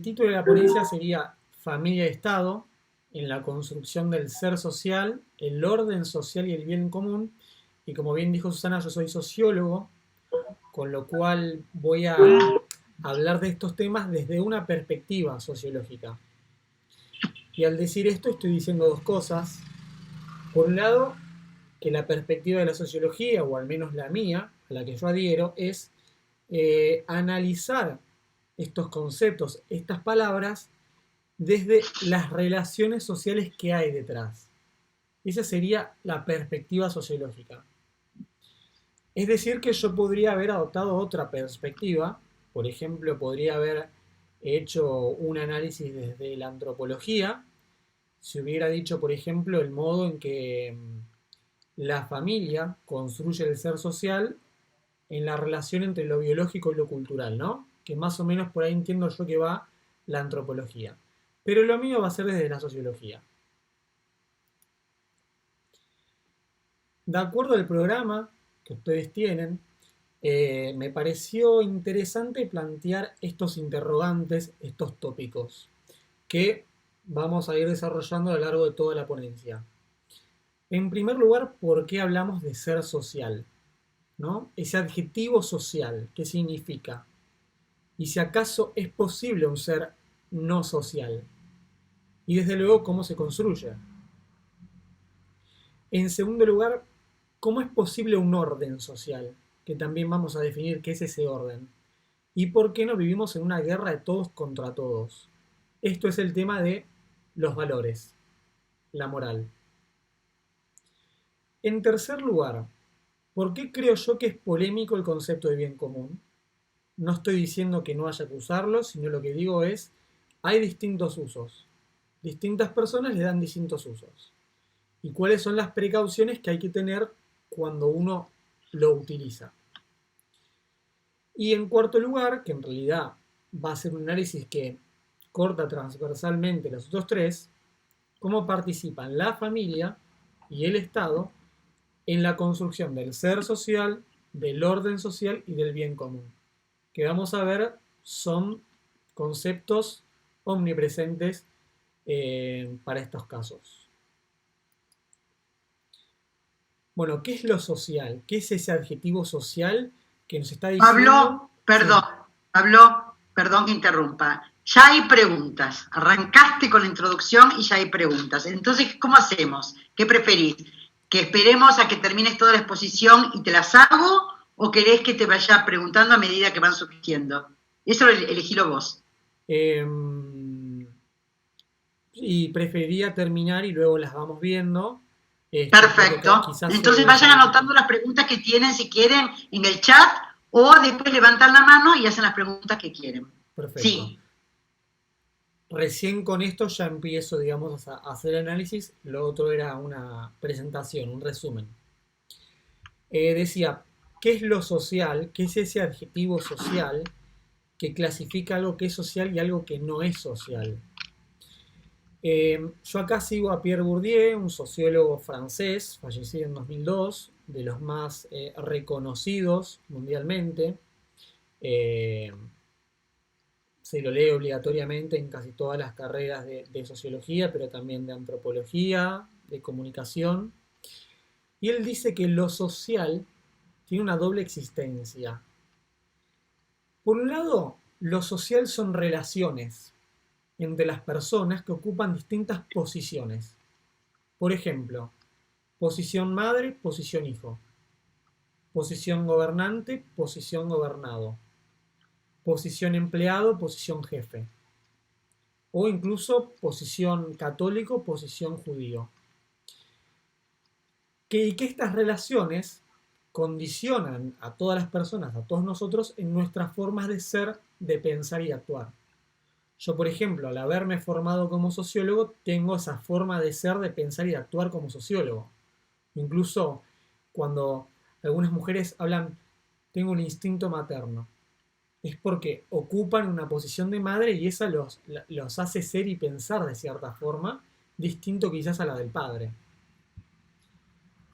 El título de la ponencia sería Familia y Estado en la construcción del ser social, el orden social y el bien común. Y como bien dijo Susana, yo soy sociólogo, con lo cual voy a hablar de estos temas desde una perspectiva sociológica. Y al decir esto estoy diciendo dos cosas. Por un lado, que la perspectiva de la sociología, o al menos la mía, a la que yo adhiero, es analizar estos conceptos, estas palabras, desde las relaciones sociales que hay detrás. Esa sería la perspectiva sociológica. Es decir, que yo podría haber adoptado otra perspectiva, por ejemplo, podría haber hecho un análisis desde la antropología, si hubiera dicho, por ejemplo, el modo en que la familia construye el ser social en la relación entre lo biológico y lo cultural, ¿no? Que más o menos por ahí entiendo yo que va la antropología. Pero lo mío va a ser desde la sociología. De acuerdo al programa que ustedes tienen, me pareció interesante plantear estos interrogantes, estos tópicos, que vamos a ir desarrollando a lo largo de toda la ponencia. En primer lugar, ¿por qué hablamos de ser social? ¿No? Ese adjetivo social, ¿qué significa? Y si acaso es posible un ser no social. Y desde luego, ¿cómo se construye? En segundo lugar, ¿cómo es posible un orden social? Que también vamos a definir qué es ese orden. ¿Y por qué no vivimos en una guerra de todos contra todos? Esto es el tema de los valores, la moral. En tercer lugar, ¿por qué creo yo que es polémico el concepto de bien común? No estoy diciendo que no haya que usarlo, sino lo que digo es, hay distintos usos. Distintas personas le dan distintos usos. ¿Y cuáles son las precauciones que hay que tener cuando uno lo utiliza? Y en cuarto lugar, que en realidad va a ser un análisis que corta transversalmente los otros tres, cómo participan la familia y el Estado en la construcción del ser social, del orden social y del bien común. Que vamos a ver son conceptos omnipresentes para estos casos. Bueno, ¿qué es lo social? ¿Qué es ese adjetivo social que nos está diciendo? Pablo, Sí. perdón que interrumpa. Ya hay preguntas. Arrancaste con la introducción y ya hay preguntas. Entonces, ¿cómo hacemos? ¿Qué preferís? ¿Que esperemos a que termines toda la exposición y te las hago? ¿O querés que te vaya preguntando a medida que van surgiendo? Eso lo elegílo vos. Eh, y preferiría terminar y luego las vamos viendo, porque Perfecto. quizás se Entonces vayan desarrolla. anotando las preguntas que tienen, si quieren, en el chat, o después levantan la mano y hacen las preguntas que quieren. Perfecto. Sí. Recién con esto ya empiezo, digamos, a hacer análisis. Lo otro era una presentación, un resumen. Decía, ¿qué es lo social? ¿Qué es ese adjetivo social que clasifica algo que es social y algo que no es social? Yo acá sigo a Pierre Bourdieu, un sociólogo francés, fallecido en 2002, de los más reconocidos mundialmente. Eh, Se lo lee obligatoriamente en casi todas las carreras de sociología, pero también de antropología, de comunicación. Y él dice que lo social tiene una doble existencia. Por un lado, lo social son relaciones entre las personas que ocupan distintas posiciones. Por ejemplo, posición madre, posición hijo. Posición gobernante, posición gobernado. Posición empleado, posición jefe. O incluso posición católico, posición judío. Y que estas relaciones condicionan a todas las personas, a todos nosotros, en nuestras formas de ser, de pensar y actuar. Yo, por ejemplo, al haberme formado como sociólogo, tengo esa forma de ser, de pensar y de actuar como sociólogo. Incluso cuando algunas mujeres hablan, tengo un instinto materno, es porque ocupan una posición de madre y esa los hace ser y pensar de cierta forma, distinto quizás a la del padre.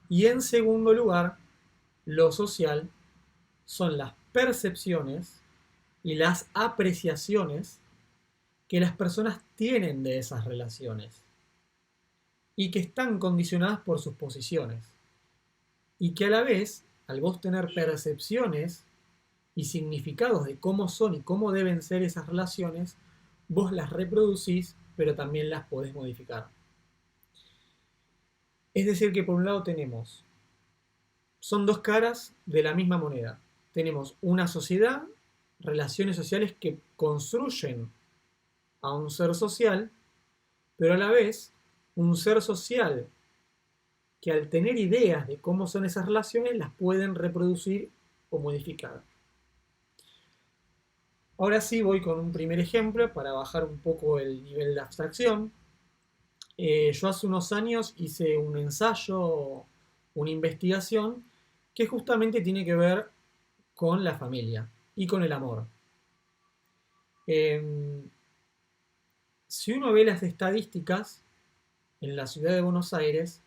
Y en segundo lugar, lo social son las percepciones y las apreciaciones que las personas tienen de esas relaciones y que están condicionadas por sus posiciones. Y que a la vez, al vos tener percepciones y significados de cómo son y cómo deben ser esas relaciones, vos las reproducís, pero también las podés modificar. Es decir, que por un lado son dos caras de la misma moneda. Tenemos una sociedad, relaciones sociales que construyen a un ser social, pero a la vez un ser social que al tener ideas de cómo son esas relaciones las pueden reproducir o modificar. Ahora sí voy con un primer ejemplo para bajar un poco el nivel de abstracción. Yo hace unos años hice un ensayo, una investigación que justamente tiene que ver con la familia y con el amor. Si uno ve las estadísticas en la ciudad de Buenos Aires,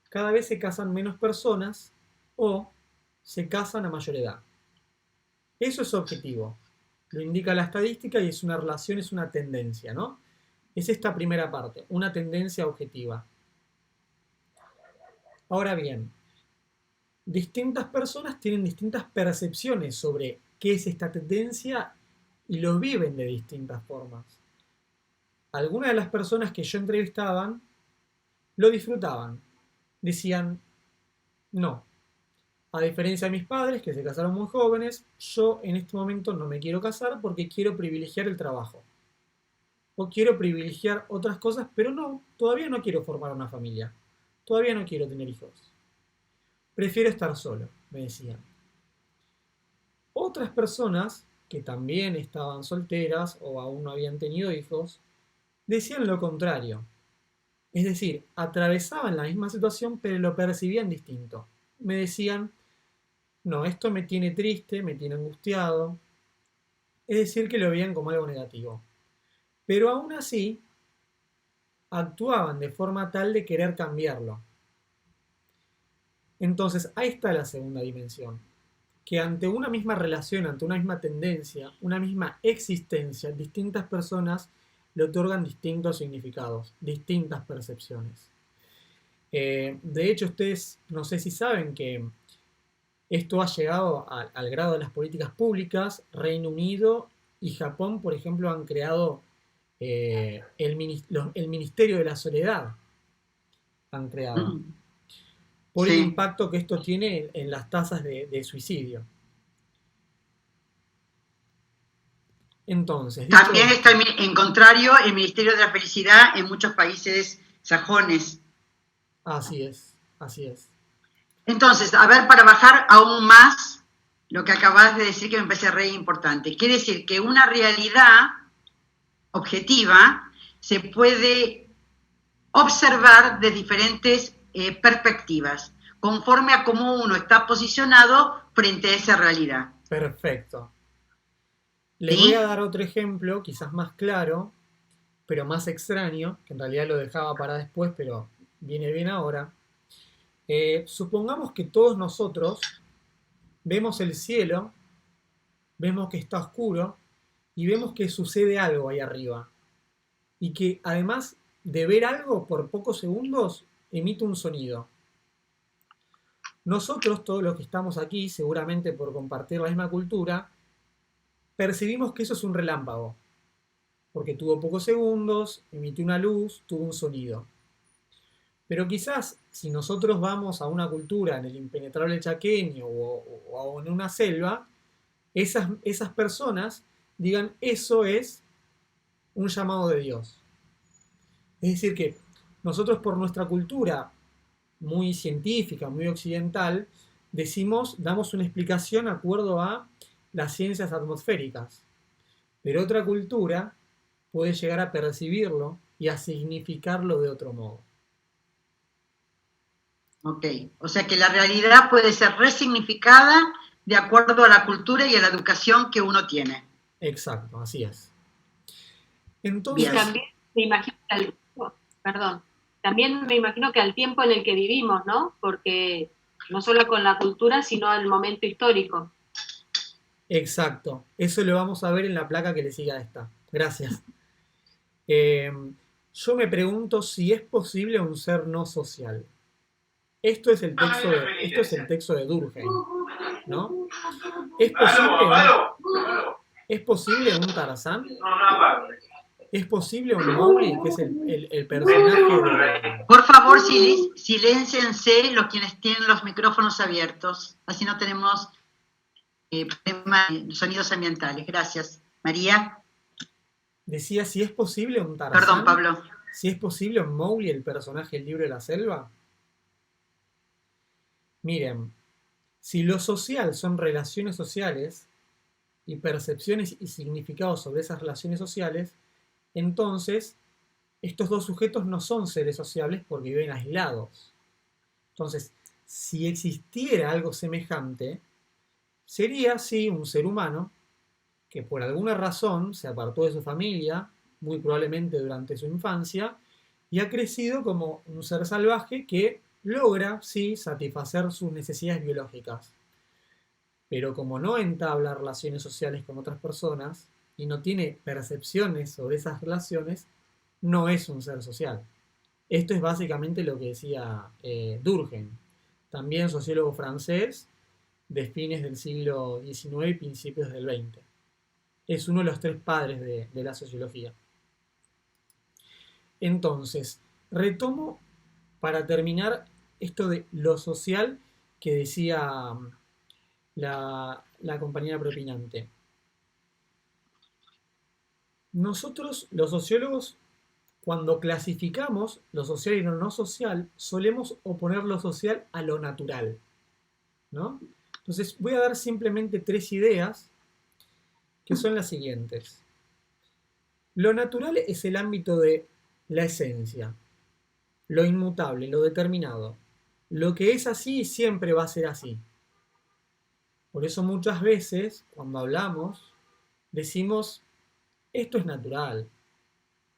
cada vez se casan menos personas o se casan a mayor edad. Eso es objetivo. Lo indica la estadística y es una relación, es una tendencia, ¿no? Es esta primera parte, una tendencia objetiva. Ahora bien, distintas personas tienen distintas percepciones sobre qué es esta tendencia y lo viven de distintas formas. Algunas de las personas que yo entrevistaba lo disfrutaban. Decían, no, a diferencia de mis padres que se casaron muy jóvenes, yo en este momento no me quiero casar porque quiero privilegiar el trabajo. O quiero privilegiar otras cosas, pero no, todavía no quiero formar una familia. Todavía no quiero tener hijos. Prefiero estar solo, me decían. Otras personas que también estaban solteras o aún no habían tenido hijos, decían lo contrario. Es decir, atravesaban la misma situación pero lo percibían distinto. Me decían, no, esto me tiene triste, me tiene angustiado. Es decir, que lo veían como algo negativo. Pero aún así, actuaban de forma tal de querer cambiarlo. Entonces, ahí está la segunda dimensión. Que ante una misma relación, ante una misma tendencia, una misma existencia, distintas personas le otorgan distintos significados, distintas percepciones. De hecho, ustedes no sé si saben que esto ha llegado al grado de las políticas públicas. Reino Unido y Japón, por ejemplo, han creado el Ministerio de la Soledad. Han creado. Por el impacto que esto tiene en las tasas de suicidio. Entonces, también está en contrario el Ministerio de la Felicidad en muchos países sajones. Así es, así es. Entonces, a ver, para bajar aún más lo que acabas de decir que me parece re importante. Quiere decir que una realidad objetiva se puede observar de diferentes perspectivas, conforme a cómo uno está posicionado frente a esa realidad. Perfecto. Les voy a dar otro ejemplo, quizás más claro, pero más extraño, que en realidad lo dejaba para después, pero viene bien ahora. Supongamos que todos nosotros vemos el cielo, vemos que está oscuro y vemos que sucede algo ahí arriba. Y que además de ver algo por pocos segundos, emite un sonido. Nosotros, todos los que estamos aquí, seguramente por compartir la misma cultura, percibimos que eso es un relámpago, porque tuvo pocos segundos, emitió una luz, tuvo un sonido. Pero quizás si nosotros vamos a una cultura en el impenetrable chaqueño o en una selva, esas personas digan, eso es un llamado de Dios. Es decir que nosotros por nuestra cultura muy científica, muy occidental, damos una explicación de acuerdo a las ciencias atmosféricas. Pero otra cultura puede llegar a percibirlo y a significarlo de otro modo. Ok, o sea que la realidad puede ser resignificada de acuerdo a la cultura y a la educación que uno tiene. Exacto, así es. Entonces, y también me imagino también me imagino que al tiempo en el que vivimos, ¿no? Porque no solo con la cultura, sino al momento histórico. Exacto, eso lo vamos a ver en la placa que le sigue a esta, Gracias. Yo me pregunto si es posible un ser no social. Esto es el texto de Durkheim, ¿no? ¿Es posible un Tarzán? ¿Es posible un Mowgli, que es el personaje de... Por favor, silénciense los quienes tienen los micrófonos abiertos, así no tenemos sonidos ambientales. Gracias. María. Decía si es posible un Tarzán. Perdón, Pablo. Si es posible un Mowgli, el personaje del libro de la selva. Miren, si lo social son relaciones sociales y percepciones y significados sobre esas relaciones sociales, entonces estos dos sujetos no son seres sociables porque viven aislados. Entonces, si existiera algo semejante, sería, sí, un ser humano que por alguna razón se apartó de su familia, muy probablemente durante su infancia, y ha crecido como un ser salvaje que logra, sí, satisfacer sus necesidades biológicas. Pero como no entabla relaciones sociales con otras personas y no tiene percepciones sobre esas relaciones, no es un ser social. Esto es básicamente lo que decía Durkheim, también sociólogo francés de fines del siglo XIX y principios del XX. Es uno de los tres padres de la sociología. Entonces, retomo para terminar esto de lo social que decía la compañera propinante. Nosotros, los sociólogos, cuando clasificamos lo social y lo no social, solemos oponer lo social a lo natural, ¿no? Entonces, voy a dar simplemente tres ideas que son las siguientes. Lo natural es el ámbito de la esencia, lo inmutable, lo determinado. Lo que es así siempre va a ser así. Por eso muchas veces, cuando hablamos, decimos, esto es natural.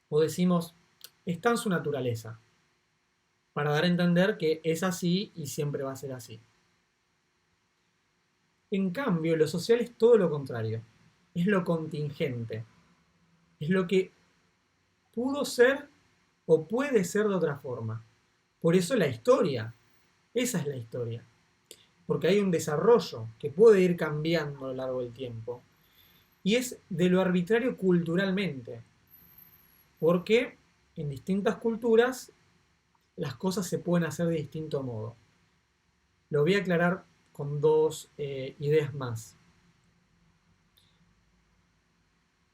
O decimos, está en su naturaleza. Para dar a entender que es así y siempre va a ser así. En cambio, lo social es todo lo contrario. Es lo contingente. Es lo que pudo ser o puede ser de otra forma. Por eso la historia. Esa es la historia. Porque hay un desarrollo que puede ir cambiando a lo largo del tiempo. Y es de lo arbitrario culturalmente. Porque en distintas culturas las cosas se pueden hacer de distinto modo. Lo voy a aclarar con dos ideas más.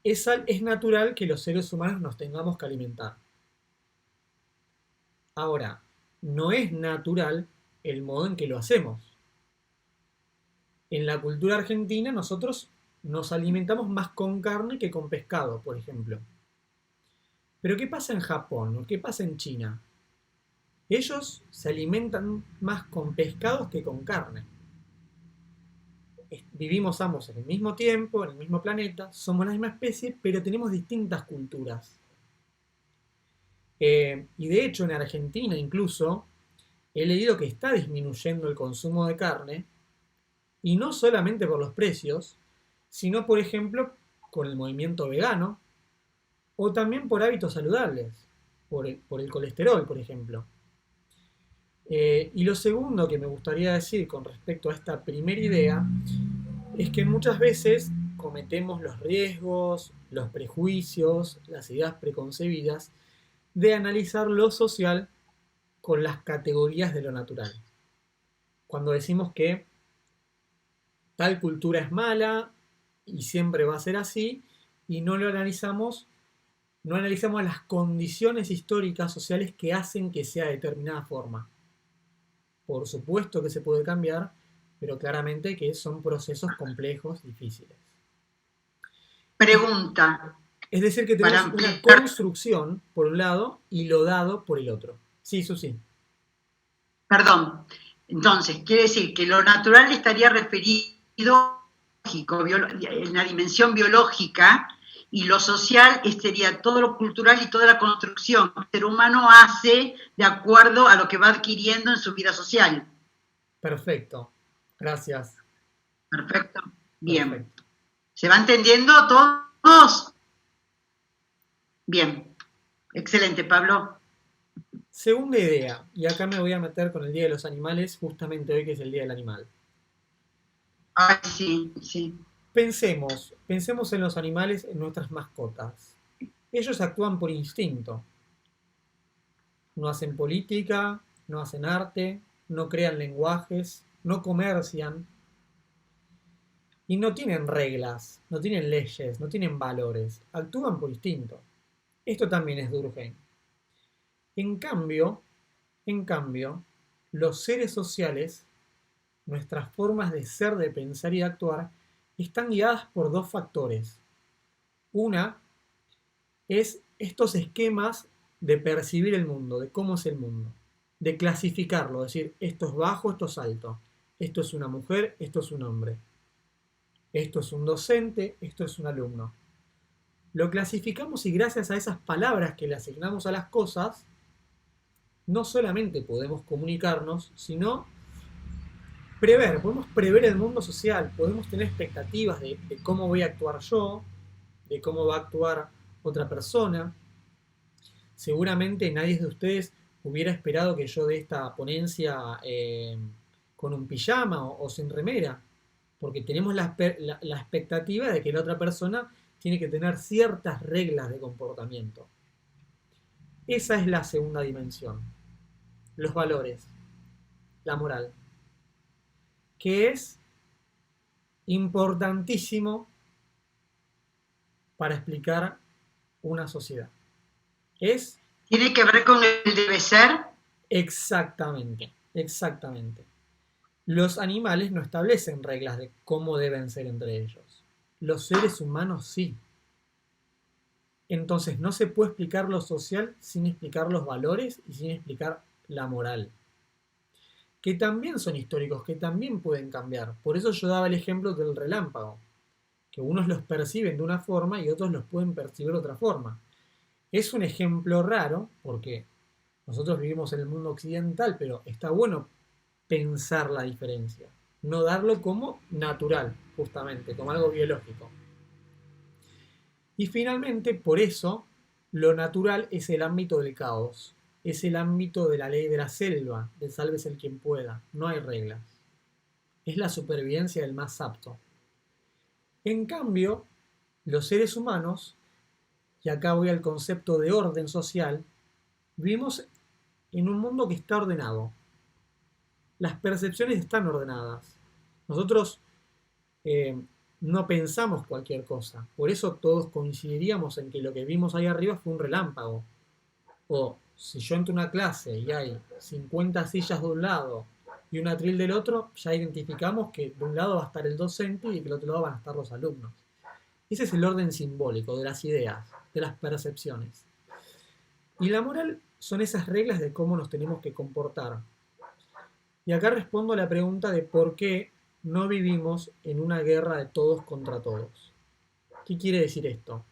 Es natural que los seres humanos nos tengamos que alimentar. Ahora, no es natural el modo en que lo hacemos. En la cultura argentina nosotros nos alimentamos más con carne que con pescado, por ejemplo. Pero ¿qué pasa en Japón o qué pasa en China? Ellos se alimentan más con pescados que con carne. Vivimos ambos en el mismo tiempo, en el mismo planeta, somos la misma especie, pero tenemos distintas culturas. Y de hecho en Argentina incluso he leído que está disminuyendo el consumo de carne, y no solamente por los precios, sino por ejemplo con el movimiento vegano, o también por hábitos saludables, por el colesterol, por ejemplo. Y lo segundo que me gustaría decir con respecto a esta primera idea es que muchas veces cometemos los riesgos, los prejuicios, las ideas preconcebidas de analizar lo social con las categorías de lo natural. Cuando decimos que tal cultura es mala y siempre va a ser así, y no analizamos las condiciones históricas sociales que hacen que sea de determinada forma. Por supuesto que se puede cambiar, pero claramente que son procesos complejos, difíciles. Pregunta. Es decir, que tenemos una construcción por un lado y lo dado por el otro. Sí, Susi. Perdón. Entonces, quiere decir que lo natural estaría referido en la dimensión biológica, y lo social sería todo lo cultural y toda la construcción que el ser humano hace de acuerdo a lo que va adquiriendo en su vida social. Perfecto. Gracias. Perfecto. Bien. Perfecto. ¿Se va entendiendo todos? Bien, excelente, Pablo. Segunda idea, y acá me voy a meter con el Día de los Animales, justamente hoy que es el Día del Animal. Ay, sí, sí. Pensemos en los animales, en nuestras mascotas. Ellos actúan por instinto. No hacen política, no hacen arte, no crean lenguajes, no comercian y no tienen reglas, no tienen leyes, no tienen valores. Actúan por instinto. Esto también es Durkheim. En cambio, en cambio, los seres sociales, nuestras formas de ser, de pensar y de actuar, están guiadas por dos factores. Una es estos esquemas de percibir el mundo, de cómo es el mundo, de clasificarlo, decir, esto es bajo, esto es alto, esto es una mujer, esto es un hombre, esto es un docente, esto es un alumno. Lo clasificamos y gracias a esas palabras que le asignamos a las cosas, no solamente podemos comunicarnos, sino podemos prever el mundo social, podemos tener expectativas de cómo voy a actuar yo, de cómo va a actuar otra persona. Seguramente nadie de ustedes hubiera esperado que yo dé esta ponencia con un pijama o sin remera, porque tenemos la expectativa de que la otra persona tiene que tener ciertas reglas de comportamiento. Esa es la segunda dimensión, los valores, la moral, que es importantísimo para explicar una sociedad. ¿Tiene que ver con el debe ser? Exactamente, exactamente. Los animales no establecen reglas de cómo deben ser entre ellos. Los seres humanos sí. Entonces no se puede explicar lo social sin explicar los valores y sin explicar la moral. Que también son históricos, que también pueden cambiar. Por eso yo daba el ejemplo del relámpago. Que unos los perciben de una forma y otros los pueden percibir de otra forma. Es un ejemplo raro porque nosotros vivimos en el mundo occidental, pero está bueno pensar la diferencia, no darlo como natural, justamente, como algo biológico. Y finalmente, por eso, lo natural es el ámbito del caos, es el ámbito de la ley de la selva, de sálvese el quien pueda, no hay reglas. Es la supervivencia del más apto. En cambio, los seres humanos, y acá voy al concepto de orden social, vivimos en un mundo que está ordenado. Las percepciones están ordenadas. Nosotros no pensamos cualquier cosa. Por eso todos coincidiríamos en que lo que vimos ahí arriba fue un relámpago. O si yo entro a una clase y hay 50 sillas de un lado y un atril del otro, ya identificamos que de un lado va a estar el docente y que del otro lado van a estar los alumnos. Ese es el orden simbólico de las ideas, de las percepciones. Y la moral son esas reglas de cómo nos tenemos que comportar. Y acá respondo a la pregunta de por qué no vivimos en una guerra de todos contra todos. ¿Qué quiere decir esto?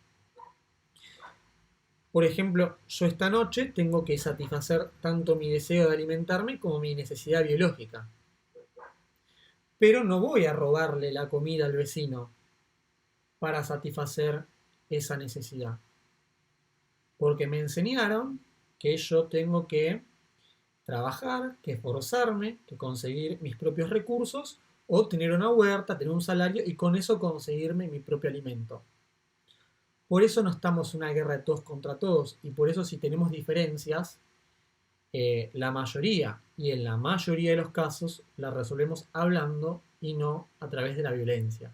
Por ejemplo, yo esta noche tengo que satisfacer tanto mi deseo de alimentarme como mi necesidad biológica. Pero no voy a robarle la comida al vecino para satisfacer esa necesidad. Porque me enseñaron que yo tengo que trabajar, que esforzarme, que conseguir mis propios recursos o tener una huerta, tener un salario y con eso conseguirme mi propio alimento. Por eso no estamos en una guerra de todos contra todos y por eso si tenemos diferencias, la mayoría y en la mayoría de los casos la resolvemos hablando y no a través de la violencia.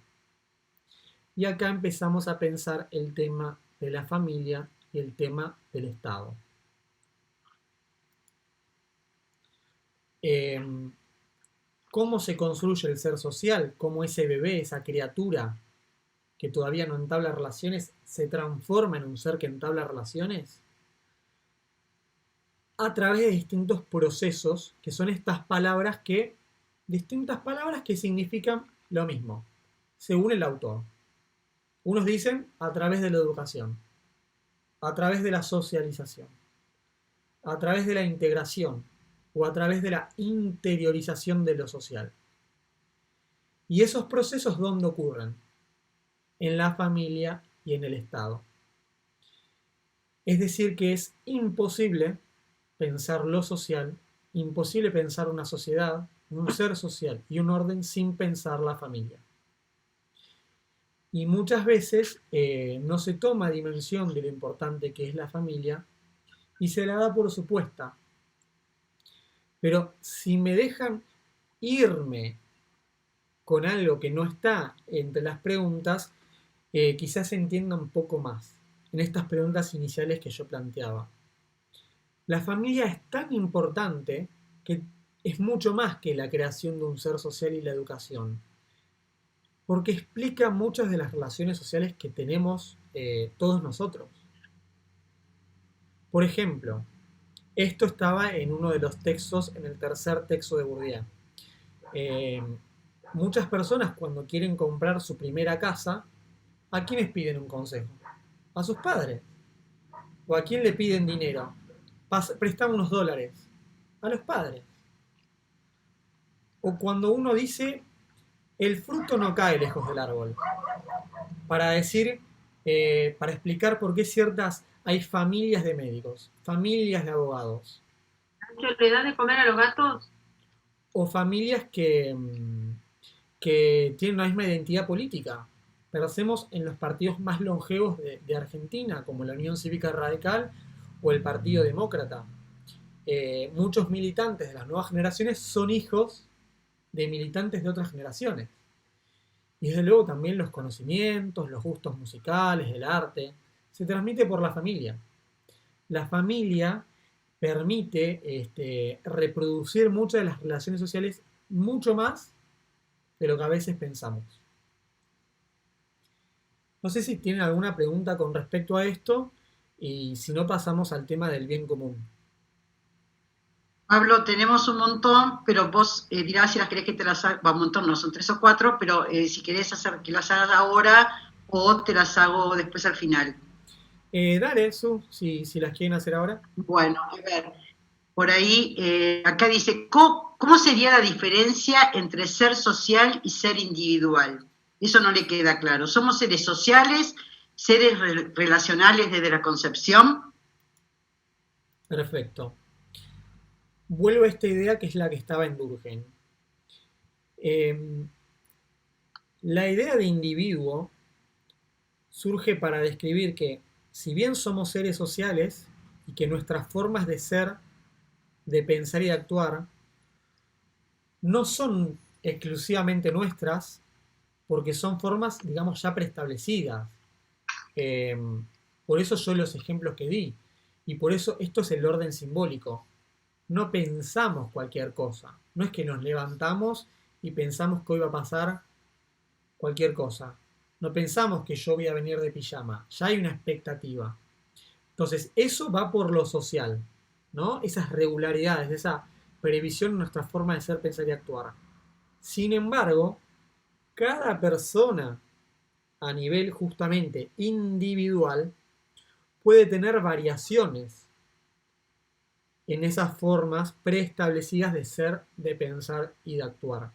Y acá empezamos a pensar el tema de la familia y el tema del Estado. ¿Cómo se construye el ser social? ¿Cómo ese bebé, esa criatura que todavía no entabla relaciones, se transforma en un ser que entabla relaciones? A través de distintos procesos, que son distintas palabras que significan lo mismo, según el autor. Unos dicen a través de la educación, a través de la socialización, a través de la integración o a través de la interiorización de lo social. ¿Y esos procesos dónde ocurren? En la familia y en el Estado. Es decir, que es imposible pensar lo social, imposible pensar una sociedad, un ser social y un orden sin pensar la familia. Y muchas veces no se toma dimensión de lo importante que es la familia y se la da por supuesta. Pero si me dejan irme con algo que no está entre las preguntas, quizás se entienda un poco más en estas preguntas iniciales que yo planteaba. La familia es tan importante que es mucho más que la creación de un ser social y la educación, porque explica muchas de las relaciones sociales que tenemos todos nosotros. Por ejemplo, esto estaba en uno de los textos, en el tercer texto de Bourdieu. Eh, Muchas personas cuando quieren comprar su primera casa, ¿a quiénes piden un consejo? A sus padres. ¿O a quién le piden dinero? Prestame unos dólares. A los padres. O cuando uno dice, el fruto no cae lejos del árbol. Para decir, para explicar por qué hay familias de médicos, familias de abogados. ¿Le da de comer a los gatos? O familias que tienen una misma identidad política. Pensemos en los partidos más longevos de Argentina, como la Unión Cívica Radical o el Partido Demócrata. Muchos militantes de las nuevas generaciones son hijos de militantes de otras generaciones. Y desde luego también los conocimientos, los gustos musicales, el arte, se transmite por la familia. La familia permite reproducir muchas de las relaciones sociales mucho más de lo que a veces pensamos. No sé si tienen alguna pregunta con respecto a esto y si no pasamos al tema del bien común. Pablo, tenemos un montón, pero vos dirás si las querés que te las haga, un montón no, son 3 o 4, pero si querés hacer que las hagas ahora o te las hago después al final. Dale, Su, si las quieren hacer ahora. Bueno, a ver, por ahí, acá dice, ¿cómo sería la diferencia entre ser social y ser individual? Eso no le queda claro. ¿Somos seres sociales, seres relacionales desde la concepción? Perfecto. Vuelvo a esta idea que es la que estaba en Durkheim. La idea de individuo surge para describir que, si bien somos seres sociales y que nuestras formas de ser, de pensar y de actuar no son exclusivamente nuestras, porque son formas, digamos, ya preestablecidas. Eh, por eso yo los ejemplos que di. Y por eso esto es el orden simbólico. No pensamos cualquier cosa. No es que nos levantamos y pensamos que hoy va a pasar cualquier cosa. No pensamos que yo voy a venir de pijama. Ya hay una expectativa. Entonces, eso va por lo social, ¿no? Esas regularidades, esa previsión en nuestra forma de ser, pensar y actuar. Sin embargo, cada persona a nivel justamente individual puede tener variaciones en esas formas preestablecidas de ser, de pensar y de actuar.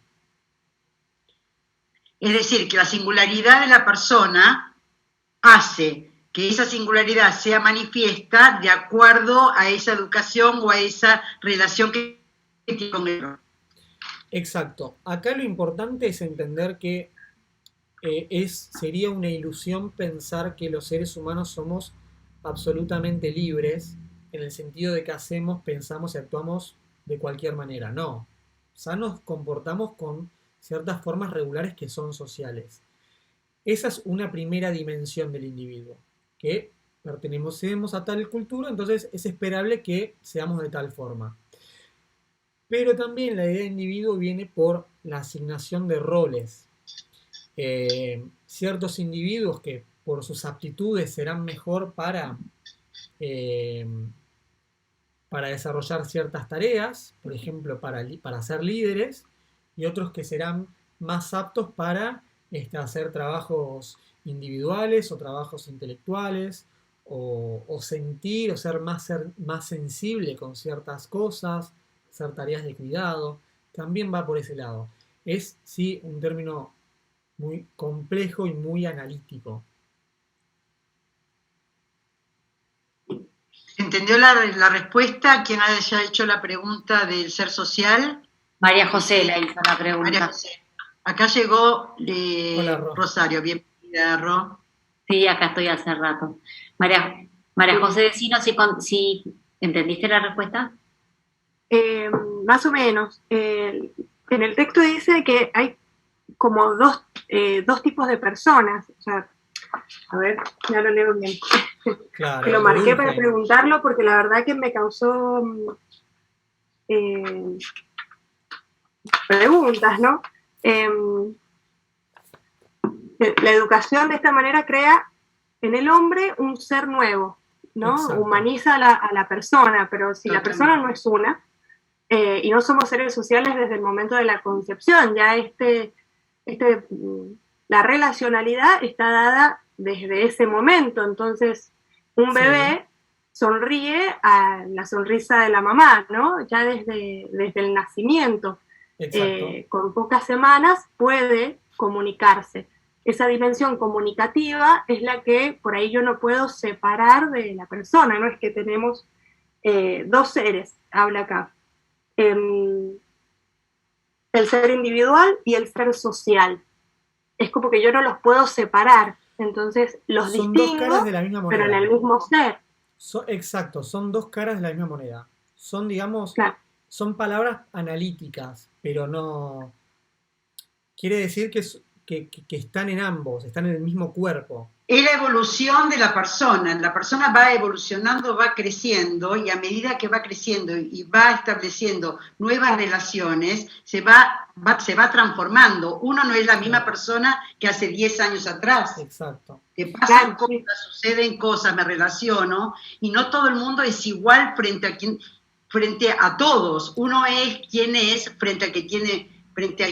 Es decir, que la singularidad de la persona hace que esa singularidad sea manifiesta de acuerdo a esa educación o a esa relación que tiene con el otro. Exacto. Acá lo importante es entender que sería una ilusión pensar que los seres humanos somos absolutamente libres en el sentido de que hacemos, pensamos y actuamos de cualquier manera. No. O sea, nos comportamos con ciertas formas regulares que son sociales. Esa es una primera dimensión del individuo, que pertenecemos a tal cultura, entonces es esperable que seamos de tal forma. Pero también la idea de individuo viene por la asignación de roles. Ciertos individuos que por sus aptitudes serán mejor eh, para desarrollar ciertas tareas, por ejemplo, para ser líderes, y otros que serán más aptos para hacer trabajos individuales o trabajos intelectuales, o sentir o ser más sensible con ciertas cosas, hacer tareas de cuidado, también va por ese lado. Es, sí, un término muy complejo y muy analítico. entendió la respuesta? ¿Quién haya hecho la pregunta del ser social? María José la hizo la pregunta. María José. Acá llegó Hola, Ro. Rosario. Bienvenida, Ro. Sí, acá estoy hace rato. María José, decinos si entendiste la respuesta. Más o menos. En el texto dice que hay como dos tipos de personas. O sea, a ver, ya lo leo bien. Claro, Que lo marqué dulce. para preguntarlo porque la verdad que me causó preguntas, ¿no? La educación de esta manera crea en el hombre un ser nuevo, ¿no? Exacto. Humaniza a la persona, pero si la persona no es una, y no somos seres sociales desde el momento de la concepción, ya la relacionalidad está dada desde ese momento, entonces un bebé sonríe a la sonrisa de la mamá, ¿no? Ya desde el nacimiento. Con pocas semanas puede comunicarse. Esa dimensión comunicativa es la que por ahí yo no puedo separar de la persona, no es que tenemos dos seres, habla acá. El ser individual y el ser social. Es como que yo no los puedo separar, entonces los son distingo, dos caras de la misma moneda. pero en el mismo ser. Exacto, son dos caras de la misma moneda. Son, digamos, claro. Son palabras analíticas, pero no... Quiere decir que están en ambos, están en el mismo cuerpo. Es la evolución de la persona va evolucionando, va creciendo, y a medida que va creciendo y va estableciendo nuevas relaciones, se va transformando. Uno no es la misma persona que hace 10 años atrás. Exacto. Que pasan cosas, suceden cosas, me relaciono, y no todo el mundo es igual frente a todos. Uno es quien es frente a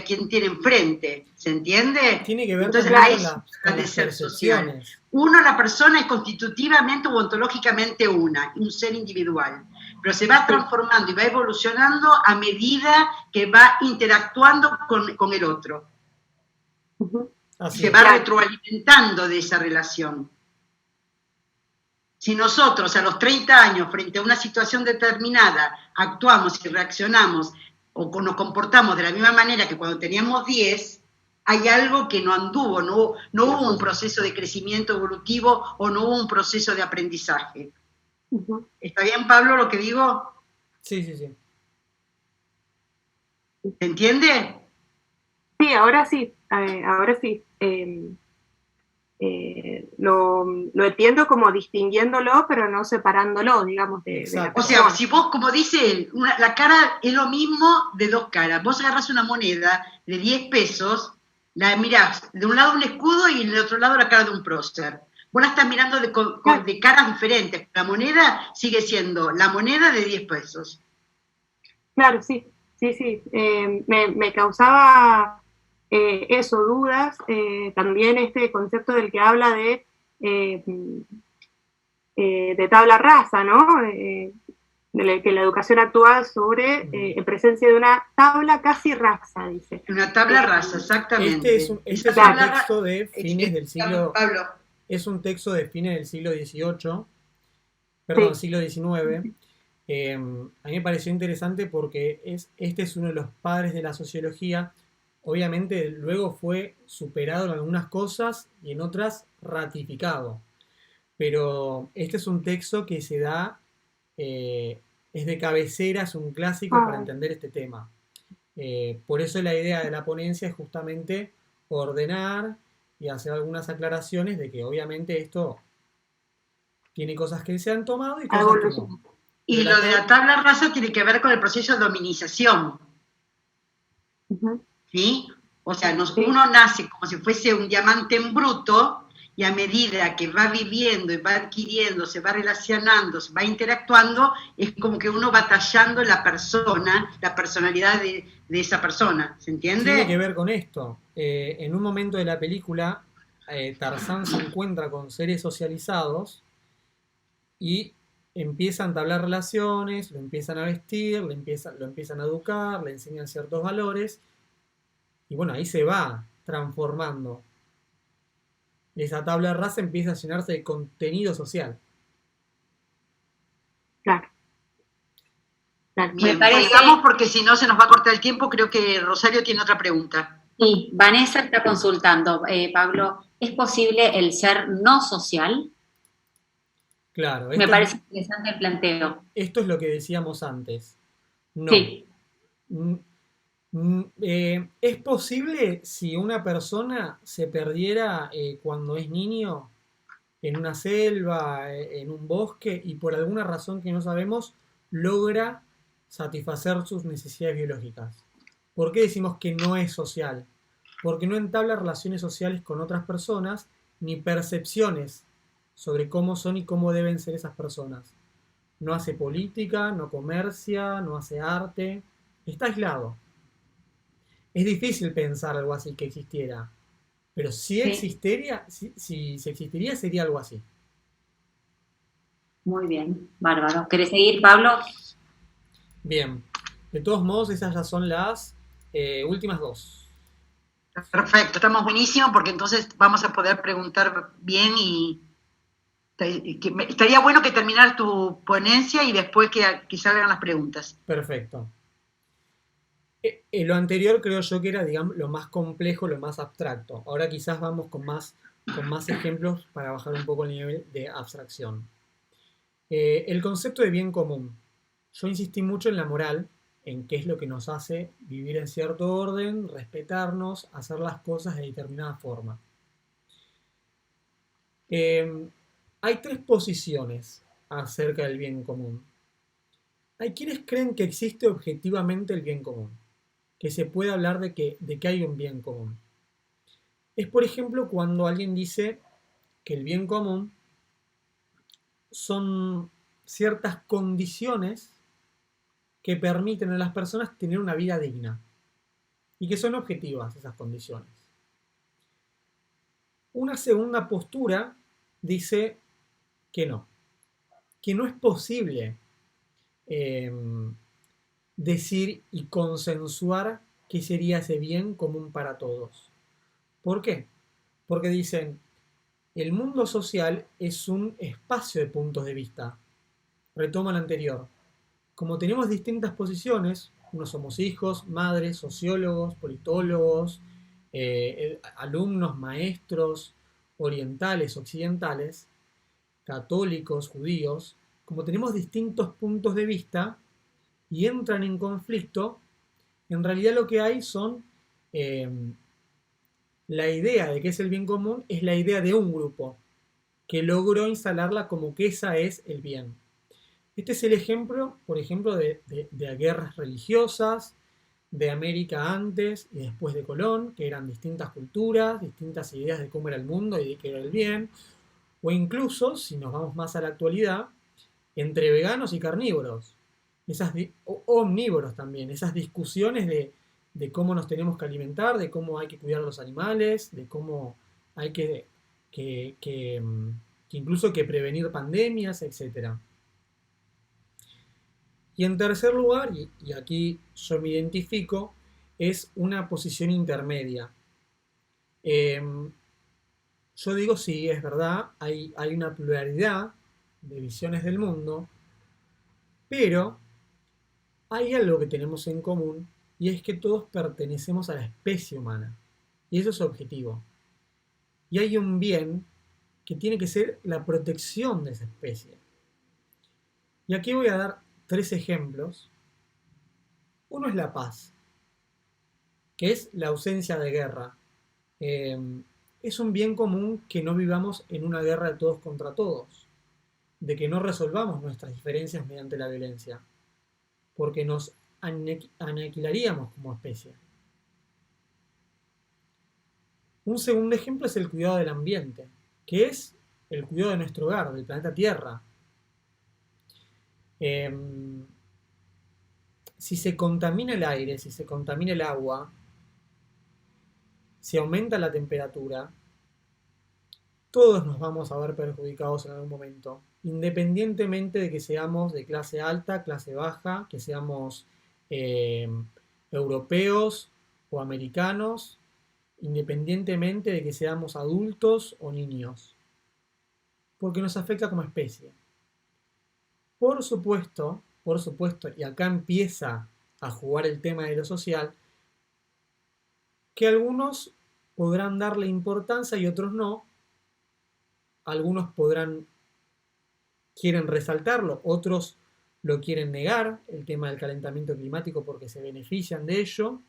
quien tiene enfrente, ¿se entiende? Tiene que ver entonces con las ser social. percepciones. La persona es constitutivamente o ontológicamente un ser individual, pero se va transformando y va evolucionando a medida que va interactuando con el otro. Se va retroalimentando de esa relación. Si nosotros a los 30 años, frente a una situación determinada, actuamos y reaccionamos o nos comportamos de la misma manera que cuando teníamos 10, hay algo que no anduvo, no hubo un proceso de crecimiento evolutivo o no hubo un proceso de aprendizaje. ¿Está bien, Pablo, lo que digo? Sí, sí, sí. ¿Se entiende? Sí, ahora sí, ahora sí. Lo entiendo como distinguiéndolo, pero no separándolo, digamos, de la O sea, si vos, como dice él, la cara es lo mismo de dos caras. Vos agarrás una moneda de 10 pesos, la mirás de un lado un escudo y del otro lado la cara de un prócer. Vos la estás mirando de caras diferentes. La moneda sigue siendo la moneda de 10 pesos. Claro, sí. Me causaba dudas. También este concepto del que habla de tabla rasa, ¿no? De que la educación actúa sobre en presencia de una tabla casi rasa, dice. Una tabla rasa, exactamente. Este es un texto de fines del siglo... Pablo. Es un texto de fines del siglo XVIII, perdón, siglo XIX. A mí me pareció interesante porque este es uno de los padres de la sociología. Obviamente luego fue superado en algunas cosas y en otras ratificado. Pero este es un texto que se da, es de cabecera, es un clásico para entender este tema. Por eso la idea de la ponencia es justamente ordenar y hacer algunas aclaraciones de que obviamente esto tiene cosas que se han tomado y cosas que no. Y lo de la tabla rasa tiene que ver con el proceso de dominización. ¿Sí? O sea, uno nace como si fuese un diamante en bruto y a medida que va viviendo y va adquiriendo, se va relacionando, se va interactuando, es como que uno va tallando la personalidad de esa persona. ¿Se entiende? Tiene que ver con esto. En un momento de la película, Tarzán se encuentra con seres socializados y empiezan a entablar relaciones, lo empiezan a vestir, lo empiezan a educar, le enseñan ciertos valores, y bueno, ahí se va transformando. Esa tabla rasa empieza a llenarse de contenido social. Claro. Claro. Bien, Me parece- sigamos porque si no se nos va a cortar el tiempo. Creo que Rosario tiene otra pregunta. Sí, Vanessa está consultando. Pablo, ¿es posible el ser no social? Claro, Me parece interesante el planteo. esto es lo que decíamos antes. No. Sí, Mm, ¿Es posible si una persona se perdiera cuando es niño en una selva, en un bosque, y por alguna razón que no sabemos, logra satisfacer sus necesidades biológicas? ¿Por qué decimos que no es social? Porque no entabla relaciones sociales con otras personas ni percepciones sobre cómo son y cómo deben ser esas personas. No hace política, no comercia, no hace arte, está aislado. Es difícil pensar algo así que existiera, pero si sí, existiría, si existiría sería algo así. muy bien, bárbaro. ¿Querés seguir, Pablo? Bien, de todos modos esas ya son las últimas dos. Perfecto, estamos buenísimos porque entonces vamos a poder preguntar bien y estaría bueno que terminar tu ponencia y después que salgan las preguntas. Perfecto. Lo anterior creo yo que era, digamos, lo más complejo, lo más abstracto. Ahora quizás vamos con más ejemplos para bajar un poco el nivel de abstracción. El concepto de bien común. Yo insistí mucho en la moral, en qué es lo que nos hace vivir en cierto orden, respetarnos, hacer las cosas de determinada forma. Hay tres posiciones acerca del bien común. Hay quienes creen que existe objetivamente el bien común, que se puede hablar de que hay un bien común. Es, por ejemplo, cuando alguien dice que el bien común son ciertas condiciones que permiten a las personas tener una vida digna y que son objetivas esas condiciones. Una segunda postura dice que no es posible eh, decir y consensuar qué sería ese bien común para todos. ¿Por qué? Porque dicen, el mundo social es un espacio de puntos de vista. Retoma lo anterior. Como tenemos distintas posiciones, unos somos hijos, madres, sociólogos, politólogos, alumnos, maestros, orientales, occidentales, católicos, judíos, como tenemos distintos puntos de vista y entran en conflicto, en realidad lo que hay son eh, la idea de qué es el bien común es la idea de un grupo que logró instalarla como que esa es el bien. Este es el ejemplo, por ejemplo, de guerras religiosas, de América antes y después de Colón, que eran distintas culturas, distintas ideas de cómo era el mundo y de qué era el bien, o incluso, si nos vamos más a la actualidad, entre veganos y carnívoros, o omnívoros también, esas discusiones de cómo nos tenemos que alimentar, de cómo hay que cuidar a los animales, de cómo hay que incluso que prevenir pandemias, etc. Y en tercer lugar, y aquí yo me identifico, es una posición intermedia. Yo digo, sí, es verdad, hay una pluralidad de visiones del mundo, pero hay algo que tenemos en común y es que todos pertenecemos a la especie humana. Y eso es objetivo. Y hay un bien que tiene que ser la protección de esa especie. Y aquí voy a dar tres ejemplos. Uno es la paz, que es la ausencia de guerra. Es un bien común que no vivamos en una guerra de todos contra todos, de que no resolvamos nuestras diferencias mediante la violencia, porque nos aniquilaríamos como especie. Un segundo ejemplo es el cuidado del ambiente, que es el cuidado de nuestro hogar, del planeta Tierra. Si se contamina el aire, si se contamina el agua, si aumenta la temperatura, todos nos vamos a ver perjudicados en algún momento, independientemente de que seamos de clase alta, clase baja, que seamos europeos o americanos, independientemente de que seamos adultos o niños, porque nos afecta como especie. Por supuesto, y acá empieza a jugar el tema de lo social, que algunos podrán darle importancia y otros no. Algunos quieren resaltarlo, otros lo quieren negar, el tema del calentamiento climático, porque se benefician de ello,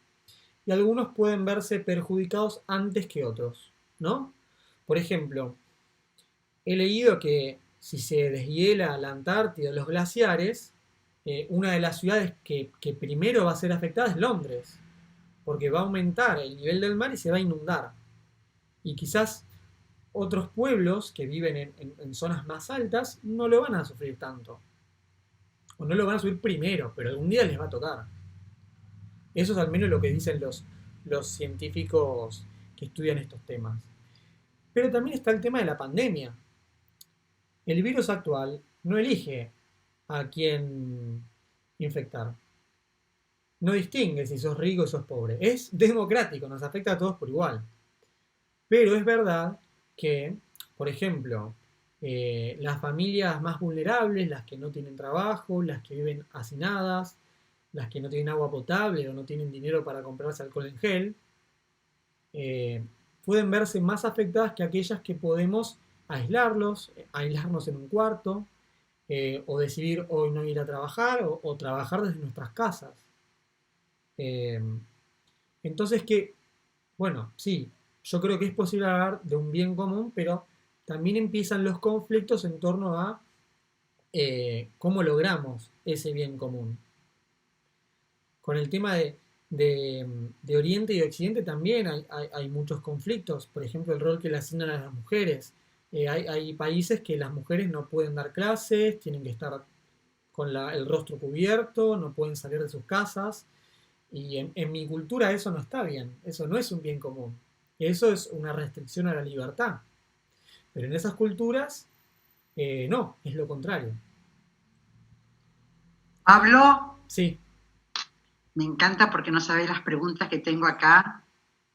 y algunos pueden verse perjudicados antes que otros, ¿no? Por ejemplo, he leído que si se deshiela la Antártida o los glaciares, una de las ciudades que primero va a ser afectada es Londres, porque va a aumentar el nivel del mar y se va a inundar. Y quizás otros pueblos que viven en zonas más altas no lo van a sufrir tanto. O no lo van a sufrir primero, pero algún día les va a tocar. Eso es al menos lo que dicen los científicos que estudian estos temas. Pero también está el tema de la pandemia. El virus actual no elige a quién infectar. No distingue si sos rico o sos pobre. Es democrático, nos afecta a todos por igual. Pero es verdad que, por ejemplo, las familias más vulnerables, las que no tienen trabajo, las que viven hacinadas, las que no tienen agua potable o no tienen dinero para comprarse alcohol en gel, pueden verse más afectadas que aquellas que podemos aislarnos en un cuarto, o decidir hoy no ir a trabajar o trabajar desde nuestras casas. Entonces bueno, sí, yo creo que es posible hablar de un bien común, pero también empiezan los conflictos en torno a cómo logramos ese bien común. Con el tema de Oriente y Occidente también hay muchos conflictos. Por ejemplo, el rol que le asignan a las mujeres. Hay países que las mujeres no pueden dar clases, tienen que estar con el rostro cubierto, no pueden salir de sus casas. Y en mi cultura eso no está bien, eso no es un bien común. Eso es una restricción a la libertad. Pero en esas culturas, no, es lo contrario. Pablo, Sí. me encanta porque no sabés las preguntas que tengo acá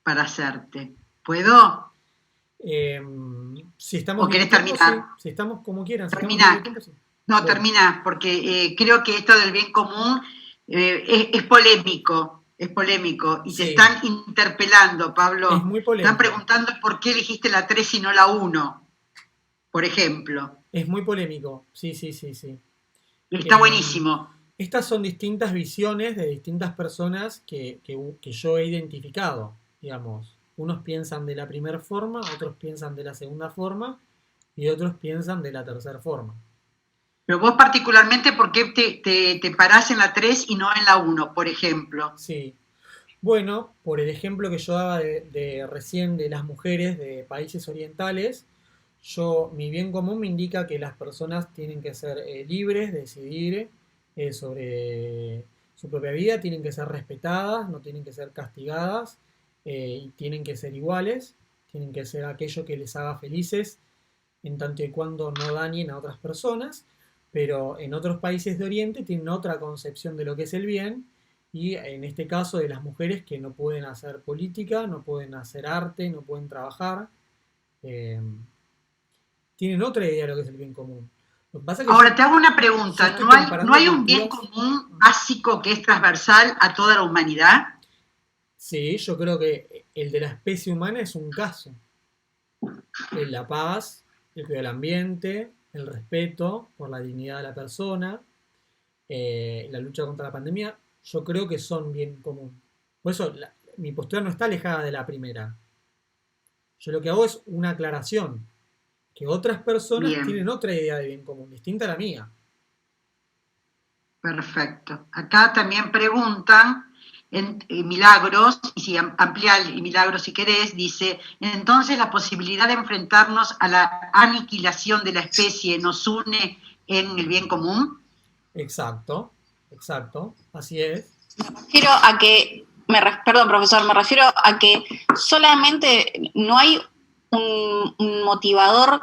para hacerte. ¿Puedo? Si estamos ¿O querés bien tiempo, terminar? sí. Si estamos como quieran. Si Terminá. estamos bien tiempo, sí. No, Bueno. termina, porque creo que esto del bien común es polémico, y Sí. te están interpelando, Pablo. Es muy polémico. Están preguntando por qué elegiste la 3 y no la 1, por ejemplo. Es muy polémico, sí. Está buenísimo. Estas son distintas visiones de distintas personas que yo he identificado, digamos. Unos piensan de la primera forma, otros piensan de la segunda forma y otros piensan de la tercera forma. Pero vos particularmente, ¿por qué te parás en la 3 y no en la 1, por ejemplo? Sí. Bueno, por el ejemplo que yo daba de recién de las mujeres de países orientales, mi bien común me indica que las personas tienen que ser libres de decidir sobre su propia vida, tienen que ser respetadas, no tienen que ser castigadas, y tienen que ser iguales, tienen que ser aquello que les haga felices, en tanto y cuando no dañen a otras personas. Pero en otros países de Oriente tienen otra concepción de lo que es el bien, y en este caso de las mujeres que no pueden hacer política, no pueden hacer arte, no pueden trabajar, tienen otra idea de lo que es el bien común. Lo que pasa es que Ahora, te hago una pregunta. estoy ¿No hay un comparando bien culturas. común básico que es transversal a toda la humanidad? Sí, yo creo que el de la especie humana es un caso. La paz, el cuidado del ambiente, el respeto por la dignidad de la persona, la lucha contra la pandemia, yo creo que son bien común. Por eso mi postura no está alejada de la primera. Yo lo que hago es una aclaración, que otras personas Bien. tienen otra idea de bien común, distinta a la mía. Perfecto. Acá también preguntan en Milagros, y si amplía el Milagros si querés, dice, entonces la posibilidad de enfrentarnos a la aniquilación de la especie nos une en el bien común. Exacto, así es. Refiero a que, perdón, profesor, me refiero a que solamente no hay un motivador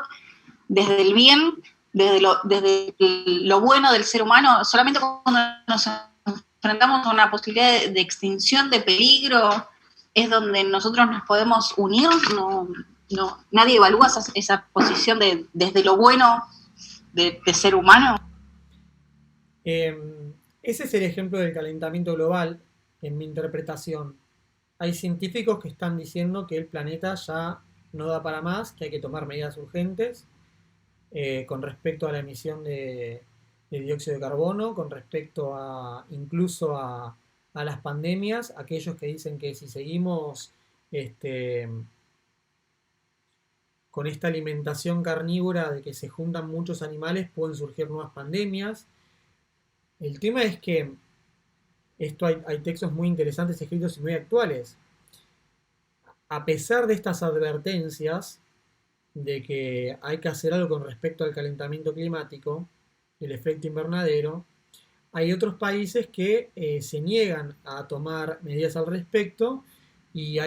desde el bien, desde lo bueno del ser humano, solamente cuando nos enfrentamos a una posibilidad de extinción, de peligro, es donde nosotros nos podemos unir. No, nadie evalúa esa posición desde lo bueno de ser humano. Ese es el ejemplo del calentamiento global, en mi interpretación. Hay científicos que están diciendo que el planeta ya no da para más, que hay que tomar medidas urgentes con respecto a la emisión de dióxido de carbono, con respecto a incluso a las pandemias, aquellos que dicen que si seguimos con esta alimentación carnívora de que se juntan muchos animales, pueden surgir nuevas pandemias. El tema es que hay textos muy interesantes escritos y muy actuales. A pesar de estas advertencias de que hay que hacer algo con respecto al calentamiento climático, el efecto invernadero, hay otros países que se niegan a tomar medidas al respecto y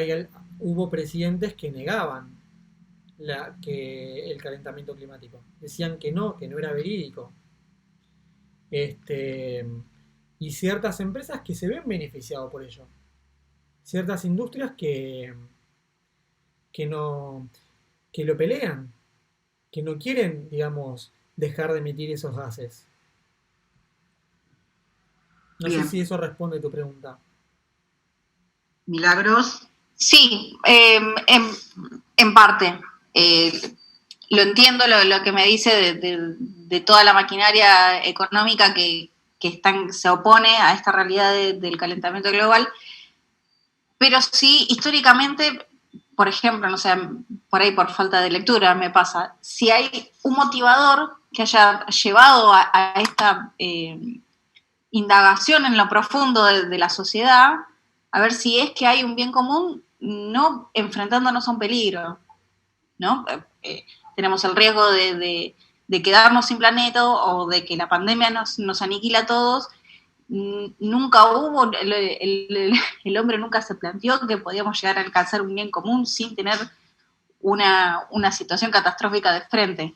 hubo presidentes que negaban el calentamiento climático. Decían que no era verídico. Y ciertas empresas que se ven beneficiadas por ello. Ciertas industrias que lo pelean, que no quieren, digamos, dejar de emitir esos gases. No sé si eso responde a tu pregunta. Milagros. Sí, en parte. Lo entiendo lo que me dice de toda la maquinaria económica que se opone a esta realidad del calentamiento global, pero sí, históricamente, por ejemplo, no sé, por ahí por falta de lectura me pasa, si hay un motivador que haya llevado a esta indagación en lo profundo de la sociedad, a ver si es que hay un bien común, no enfrentándonos a un peligro, ¿no? Tenemos el riesgo de quedarnos sin planeta o de que la pandemia nos aniquila a todos. Nunca hubo, el hombre nunca se planteó que podíamos llegar a alcanzar un bien común sin tener una situación catastrófica de frente.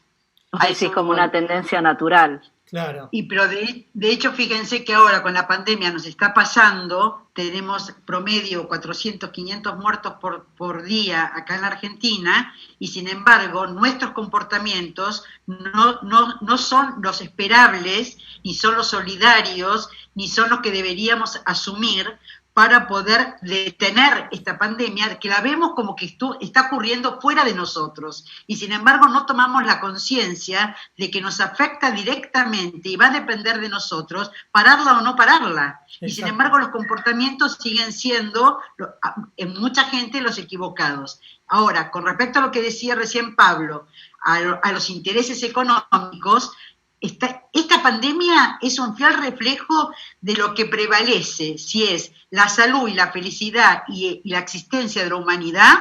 Así es como una tendencia natural. Claro. Pero de hecho, fíjense que ahora con la pandemia nos está pasando, tenemos promedio 400, 500 muertos por día acá en la Argentina, y sin embargo nuestros comportamientos no son los esperables, ni son los solidarios, ni son los que deberíamos asumir para poder detener esta pandemia, que la vemos como que está ocurriendo fuera de nosotros, y sin embargo no tomamos la conciencia de que nos afecta directamente y va a depender de nosotros pararla o no pararla. Exacto. Y sin embargo los comportamientos siguen siendo, en mucha gente, los equivocados. Ahora, con respecto a lo que decía recién Pablo, a los intereses económicos, esta pandemia es un fiel reflejo de lo que prevalece, si es la salud y la felicidad y la existencia de la humanidad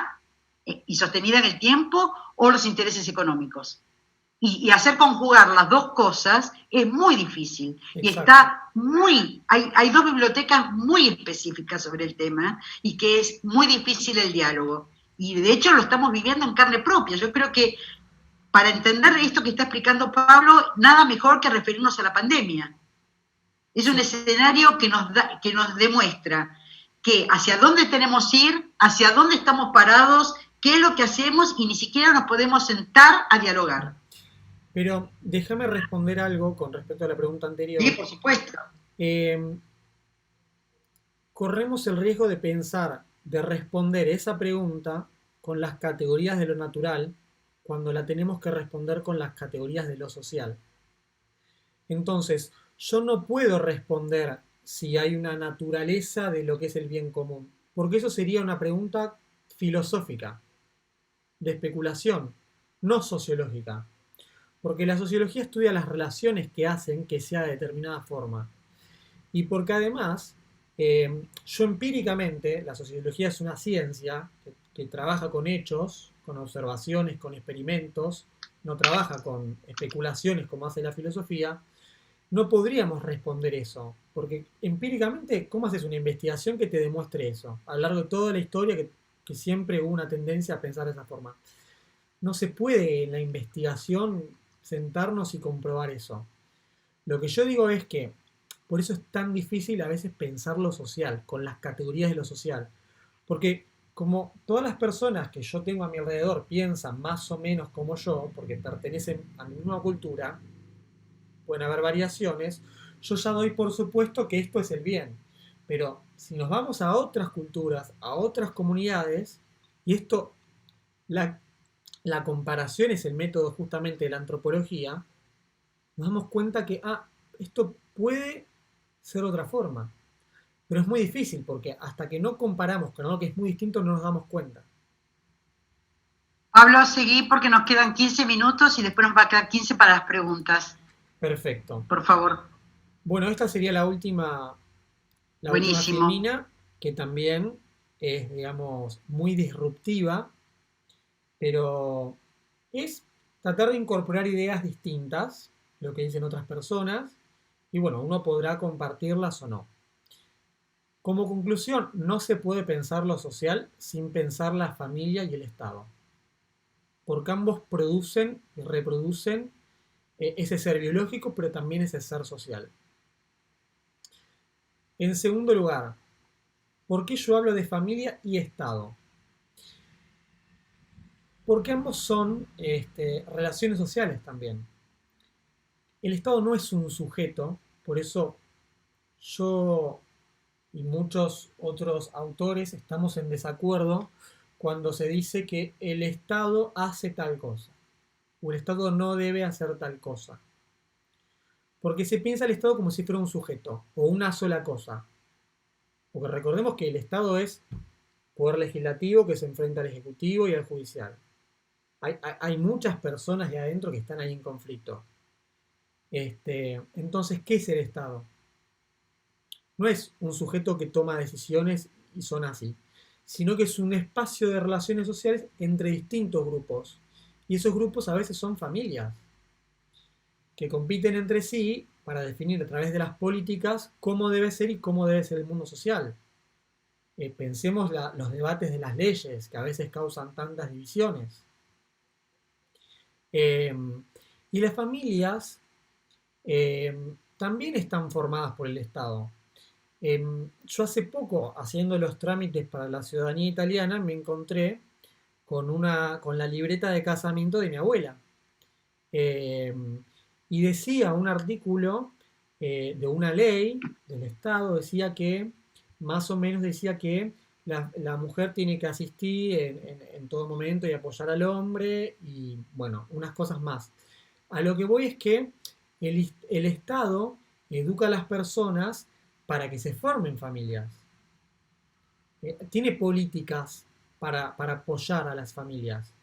y sostenida en el tiempo, o los intereses económicos. Y hacer conjugar las dos cosas es muy difícil. Exacto. Y hay dos bibliotecas muy específicas sobre el tema y que es muy difícil el diálogo. Y de hecho lo estamos viviendo en carne propia. Yo creo que para entender esto que está explicando Pablo, nada mejor que referirnos a la pandemia. Es un escenario que nos demuestra que hacia dónde tenemos que ir, hacia dónde estamos parados, qué es lo que hacemos, y ni siquiera nos podemos sentar a dialogar. Pero déjame responder algo con respecto a la pregunta anterior. Sí, por supuesto. Corremos el riesgo de pensar, de responder esa pregunta con las categorías de lo natural, cuando la tenemos que responder con las categorías de lo social. Entonces, yo no puedo responder si hay una naturaleza de lo que es el bien común, porque eso sería una pregunta filosófica, de especulación, no sociológica. Porque la sociología estudia las relaciones que hacen que sea de determinada forma. Y porque además, yo empíricamente, la sociología es una ciencia que trabaja con hechos, con observaciones, con experimentos, no trabaja con especulaciones como hace la filosofía, no podríamos responder eso, porque empíricamente, ¿cómo haces una investigación que te demuestre eso? A lo largo de toda la historia que siempre hubo una tendencia a pensar de esa forma. No se puede en la investigación sentarnos y comprobar eso. Lo que yo digo es que, por eso es tan difícil a veces pensar lo social, con las categorías de lo social, porque como todas las personas que yo tengo a mi alrededor piensan más o menos como yo, porque pertenecen a mi misma cultura, pueden haber variaciones, yo ya doy por supuesto que esto es el bien. Pero si nos vamos a otras culturas, a otras comunidades, y esto, la comparación es el método justamente de la antropología, nos damos cuenta que, esto puede ser otra forma. Pero es muy difícil porque hasta que no comparamos con algo que es muy distinto no nos damos cuenta. Pablo, seguí porque nos quedan 15 minutos y después nos va a quedar 15 para las preguntas. Perfecto. Por favor. Bueno, esta sería la última Buenísimo. filmina, que también es, digamos, muy disruptiva, pero es tratar de incorporar ideas distintas, lo que dicen otras personas, y bueno, uno podrá compartirlas o no. Como conclusión, no se puede pensar lo social sin pensar la familia y el Estado, porque ambos producen y reproducen ese ser biológico, pero también ese ser social. En segundo lugar, ¿por qué yo hablo de familia y Estado? Porque ambos son relaciones sociales también. El Estado no es un sujeto, por eso yo y muchos otros autores estamos en desacuerdo cuando se dice que el Estado hace tal cosa, o el Estado no debe hacer tal cosa. Porque se piensa el Estado como si fuera un sujeto, o una sola cosa. Porque recordemos que el Estado es poder legislativo que se enfrenta al ejecutivo y al judicial. Hay muchas personas de adentro que están ahí en conflicto. Entonces, ¿qué es el Estado? No es un sujeto que toma decisiones y son así, sino que es un espacio de relaciones sociales entre distintos grupos. Y esos grupos a veces son familias, que compiten entre sí para definir a través de las políticas cómo debe ser y cómo debe ser el mundo social. Pensemos los debates de las leyes, que a veces causan tantas divisiones. Y las familias también están formadas por el Estado. Yo hace poco, haciendo los trámites para la ciudadanía italiana, me encontré con la libreta de casamiento de mi abuela. Y decía un artículo de una ley del Estado, decía que, más o menos decía que la mujer tiene que asistir en todo momento y apoyar al hombre y, bueno, unas cosas más. A lo que voy es que el Estado educa a las personas para que se formen familias. Tiene políticas para apoyar a las familias.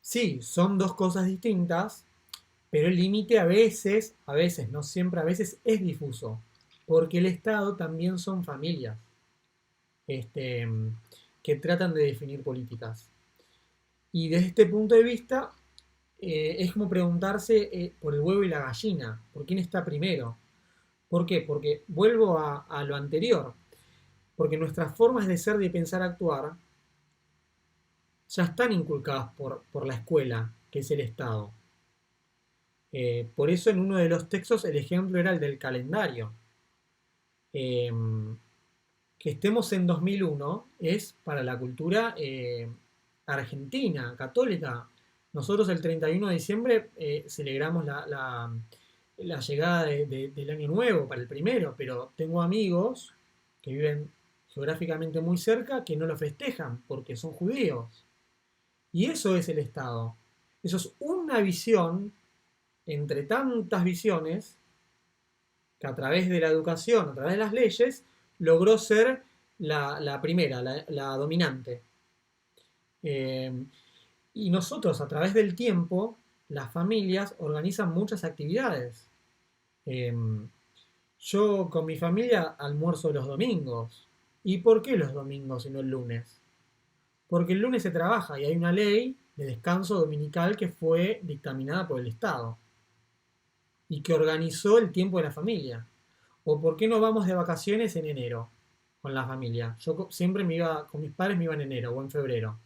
Sí, son dos cosas distintas, pero el límite a veces, no siempre, a veces es difuso, porque el Estado también son familias que tratan de definir políticas. Y desde este punto de vista, es como preguntarse por el huevo y la gallina, ¿por quién está primero? ¿Por qué? Porque vuelvo a lo anterior, porque nuestras formas de ser, de pensar, actuar, ya están inculcadas por la escuela, que es el Estado. Por eso en uno de los textos el ejemplo era el del calendario. Que estemos en 2001 es para la cultura argentina, católica. Nosotros el 31 de diciembre celebramos la llegada del año nuevo para el primero, pero tengo amigos que viven geográficamente muy cerca que no lo festejan porque son judíos. Y eso es el Estado. Eso es una visión entre tantas visiones que a través de la educación, a través de las leyes, logró ser la primera, la dominante. Y nosotros, a través del tiempo, las familias organizan muchas actividades. Yo con mi familia almuerzo los domingos. ¿Y por qué los domingos y no el lunes? Porque el lunes se trabaja y hay una ley de descanso dominical que fue dictaminada por el Estado y que organizó el tiempo de la familia. ¿O por qué no vamos de vacaciones en enero con la familia? Yo siempre con mis padres me iba en enero o en febrero.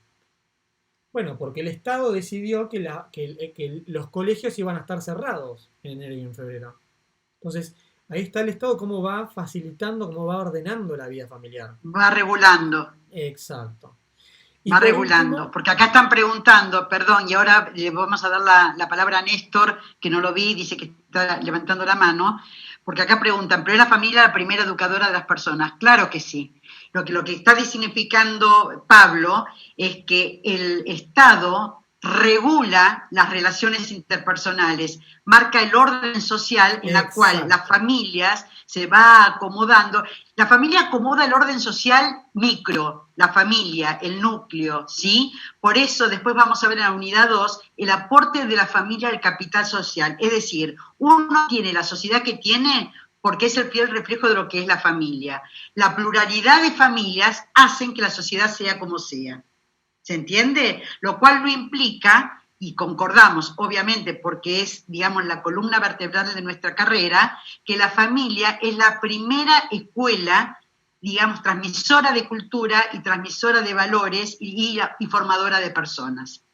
Bueno, porque el Estado decidió que los colegios iban a estar cerrados en enero y en febrero. Entonces, ahí está el Estado cómo va facilitando, cómo va ordenando la vida familiar. Va regulando. Exacto. Y va por regulando, último, porque acá están preguntando, perdón, y ahora le vamos a dar la palabra a Néstor, que no lo vi, dice que está levantando la mano, porque acá preguntan, ¿pero es la familia la primera educadora de las personas? Claro que sí. Lo que está significando Pablo es que el Estado regula las relaciones interpersonales, marca el orden social en la cual las exacto. familias se va acomodando. La familia acomoda el orden social micro, la familia, el núcleo, ¿sí? Por eso después vamos a ver en la unidad 2 el aporte de la familia al capital social. Es decir, uno tiene la sociedad que tiene porque es el fiel reflejo de lo que es la familia. La pluralidad de familias hacen que la sociedad sea como sea. ¿Se entiende? Lo cual no implica, y concordamos, obviamente, porque es, digamos, la columna vertebral de nuestra carrera, que la familia es la primera escuela, digamos, transmisora de cultura y transmisora de valores y formadora de personas.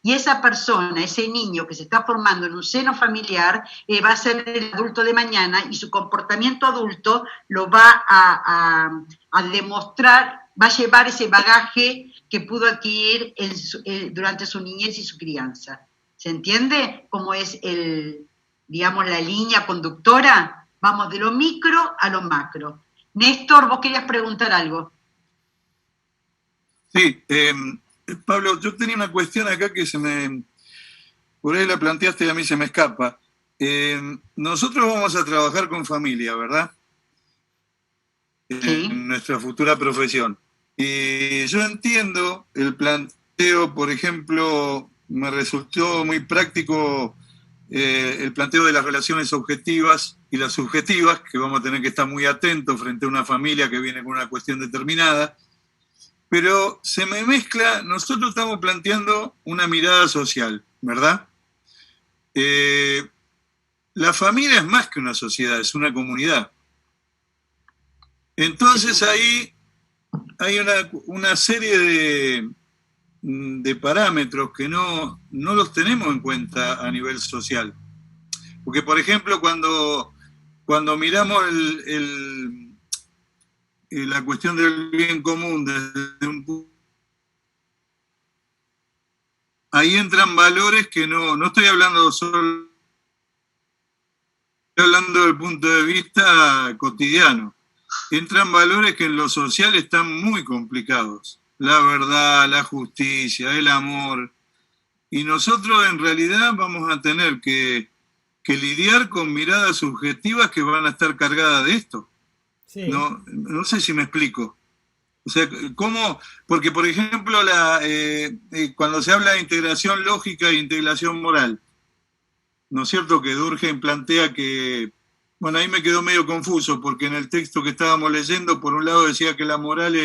Y esa persona, ese niño que se está formando en un seno familiar, va a ser el adulto de mañana y su comportamiento adulto lo va a demostrar, va a llevar ese bagaje que pudo adquirir durante su niñez y su crianza. ¿Se entiende cómo es digamos, la línea conductora? Vamos de lo micro a lo macro. Néstor, vos querías preguntar algo. Sí, Pablo, yo tenía una cuestión acá que por ahí la planteaste y a mí se me escapa. Nosotros vamos a trabajar con familia, ¿verdad? Sí. En nuestra futura profesión. Y yo entiendo el planteo, por ejemplo, me resultó muy práctico el planteo de las relaciones objetivas y las subjetivas, que vamos a tener que estar muy atentos frente a una familia que viene con una cuestión determinada. Pero se me mezcla, nosotros estamos planteando una mirada social, ¿verdad? La familia es más que una sociedad, es una comunidad. Entonces ahí hay una serie de parámetros que no los tenemos en cuenta a nivel social. Porque, por ejemplo, cuando miramos la cuestión del bien común desde un punto, ahí entran valores que no estoy hablando solo, estoy hablando del punto de vista cotidiano. Entran valores que en lo social están muy complicados. La verdad, la justicia, el amor. Y nosotros en realidad vamos a tener que lidiar con miradas subjetivas que van a estar cargadas de esto. Sí. No sé si me explico. O sea, ¿cómo? Porque, por ejemplo, cuando se habla de integración lógica e integración moral, ¿no es cierto que Durkheim plantea que, bueno, ahí me quedó medio confuso, porque en el texto que estábamos leyendo, por un lado decía que la moral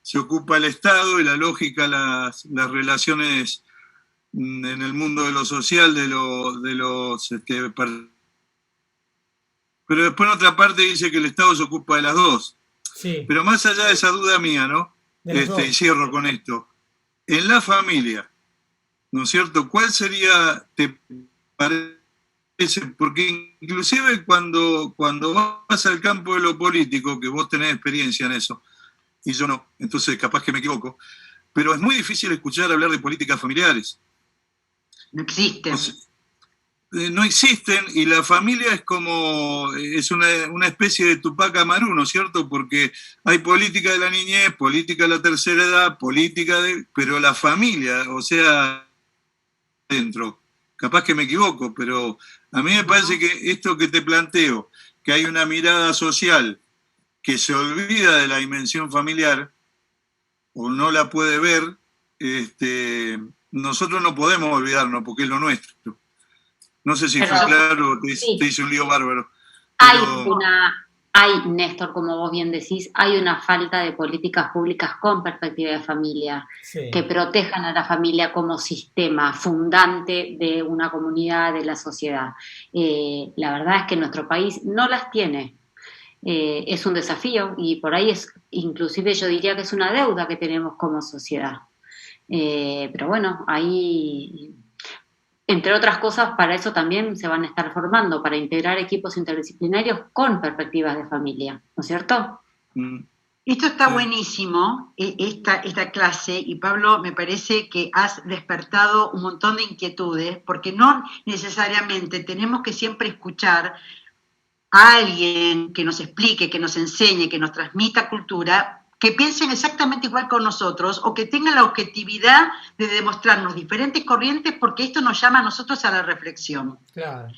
se ocupa el Estado y la lógica las relaciones en el mundo de lo social, pero después en otra parte dice que el Estado se ocupa de las dos. Sí. Pero más allá de esa duda mía, ¿no? Y cierro con esto. En la familia, ¿no es cierto? ¿Cuál sería, te parece? Porque inclusive cuando vas al campo de lo político, que vos tenés experiencia en eso, y yo no, entonces capaz que me equivoco, pero es muy difícil escuchar hablar de políticas familiares. No existen. O sea, no existen, y la familia es una especie de Tupac Amaru, ¿no es cierto? Porque hay política de la niñez, política de la tercera edad, pero la familia, o sea, dentro. Capaz que me equivoco, pero a mí me parece que esto que te planteo, que hay una mirada social que se olvida de la dimensión familiar, o no la puede ver, nosotros no podemos olvidarnos, porque es lo nuestro. No sé si fue claro, te hice un lío bárbaro. Pero... Hay, Néstor, como vos bien decís, hay una falta de políticas públicas con perspectiva de familia, Sí. que protejan a la familia como sistema fundante de una comunidad, de la sociedad. La verdad es que nuestro país no las tiene. Es un desafío y por ahí inclusive yo diría que es una deuda que tenemos como sociedad. Pero bueno, ahí... Entre otras cosas, para eso también se van a estar formando, para integrar equipos interdisciplinarios con perspectivas de familia, ¿no es cierto? Esto está Sí. buenísimo, esta clase, y Pablo, me parece que has despertado un montón de inquietudes, porque no necesariamente tenemos que siempre escuchar a alguien que nos explique, que nos enseñe, que nos transmita cultura, que piensen exactamente igual con nosotros o que tengan la objetividad de demostrarnos diferentes corrientes, porque esto nos llama a nosotros a la reflexión. Claro.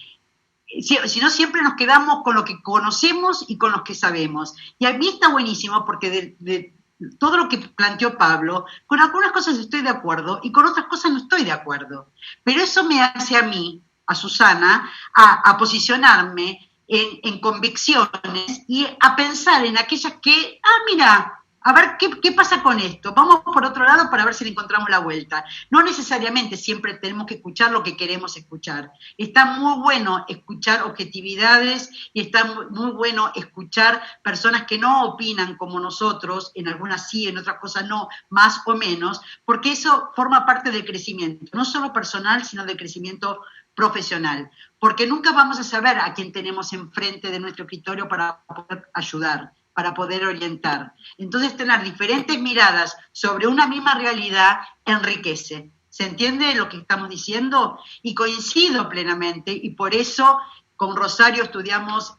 Si no, siempre nos quedamos con lo que conocemos y con lo que sabemos. Y a mí está buenísimo porque de todo lo que planteó Pablo, con algunas cosas estoy de acuerdo y con otras cosas no estoy de acuerdo. Pero eso me hace a mí, a Susana, a posicionarme en convicciones y a pensar en aquellas que, mira, a ver qué pasa con esto. Vamos por otro lado para ver si le encontramos la vuelta. No necesariamente siempre tenemos que escuchar lo que queremos escuchar. Está muy bueno escuchar objetividades y está muy bueno escuchar personas que no opinan como nosotros, en algunas sí, en otras cosas no, más o menos, porque eso forma parte del crecimiento, no solo personal, sino del crecimiento profesional, porque nunca vamos a saber a quién tenemos enfrente de nuestro escritorio para poder ayudar, para poder orientar. Entonces, tener diferentes miradas sobre una misma realidad enriquece. ¿Se entiende lo que estamos diciendo? Y coincido plenamente, y por eso con Rosario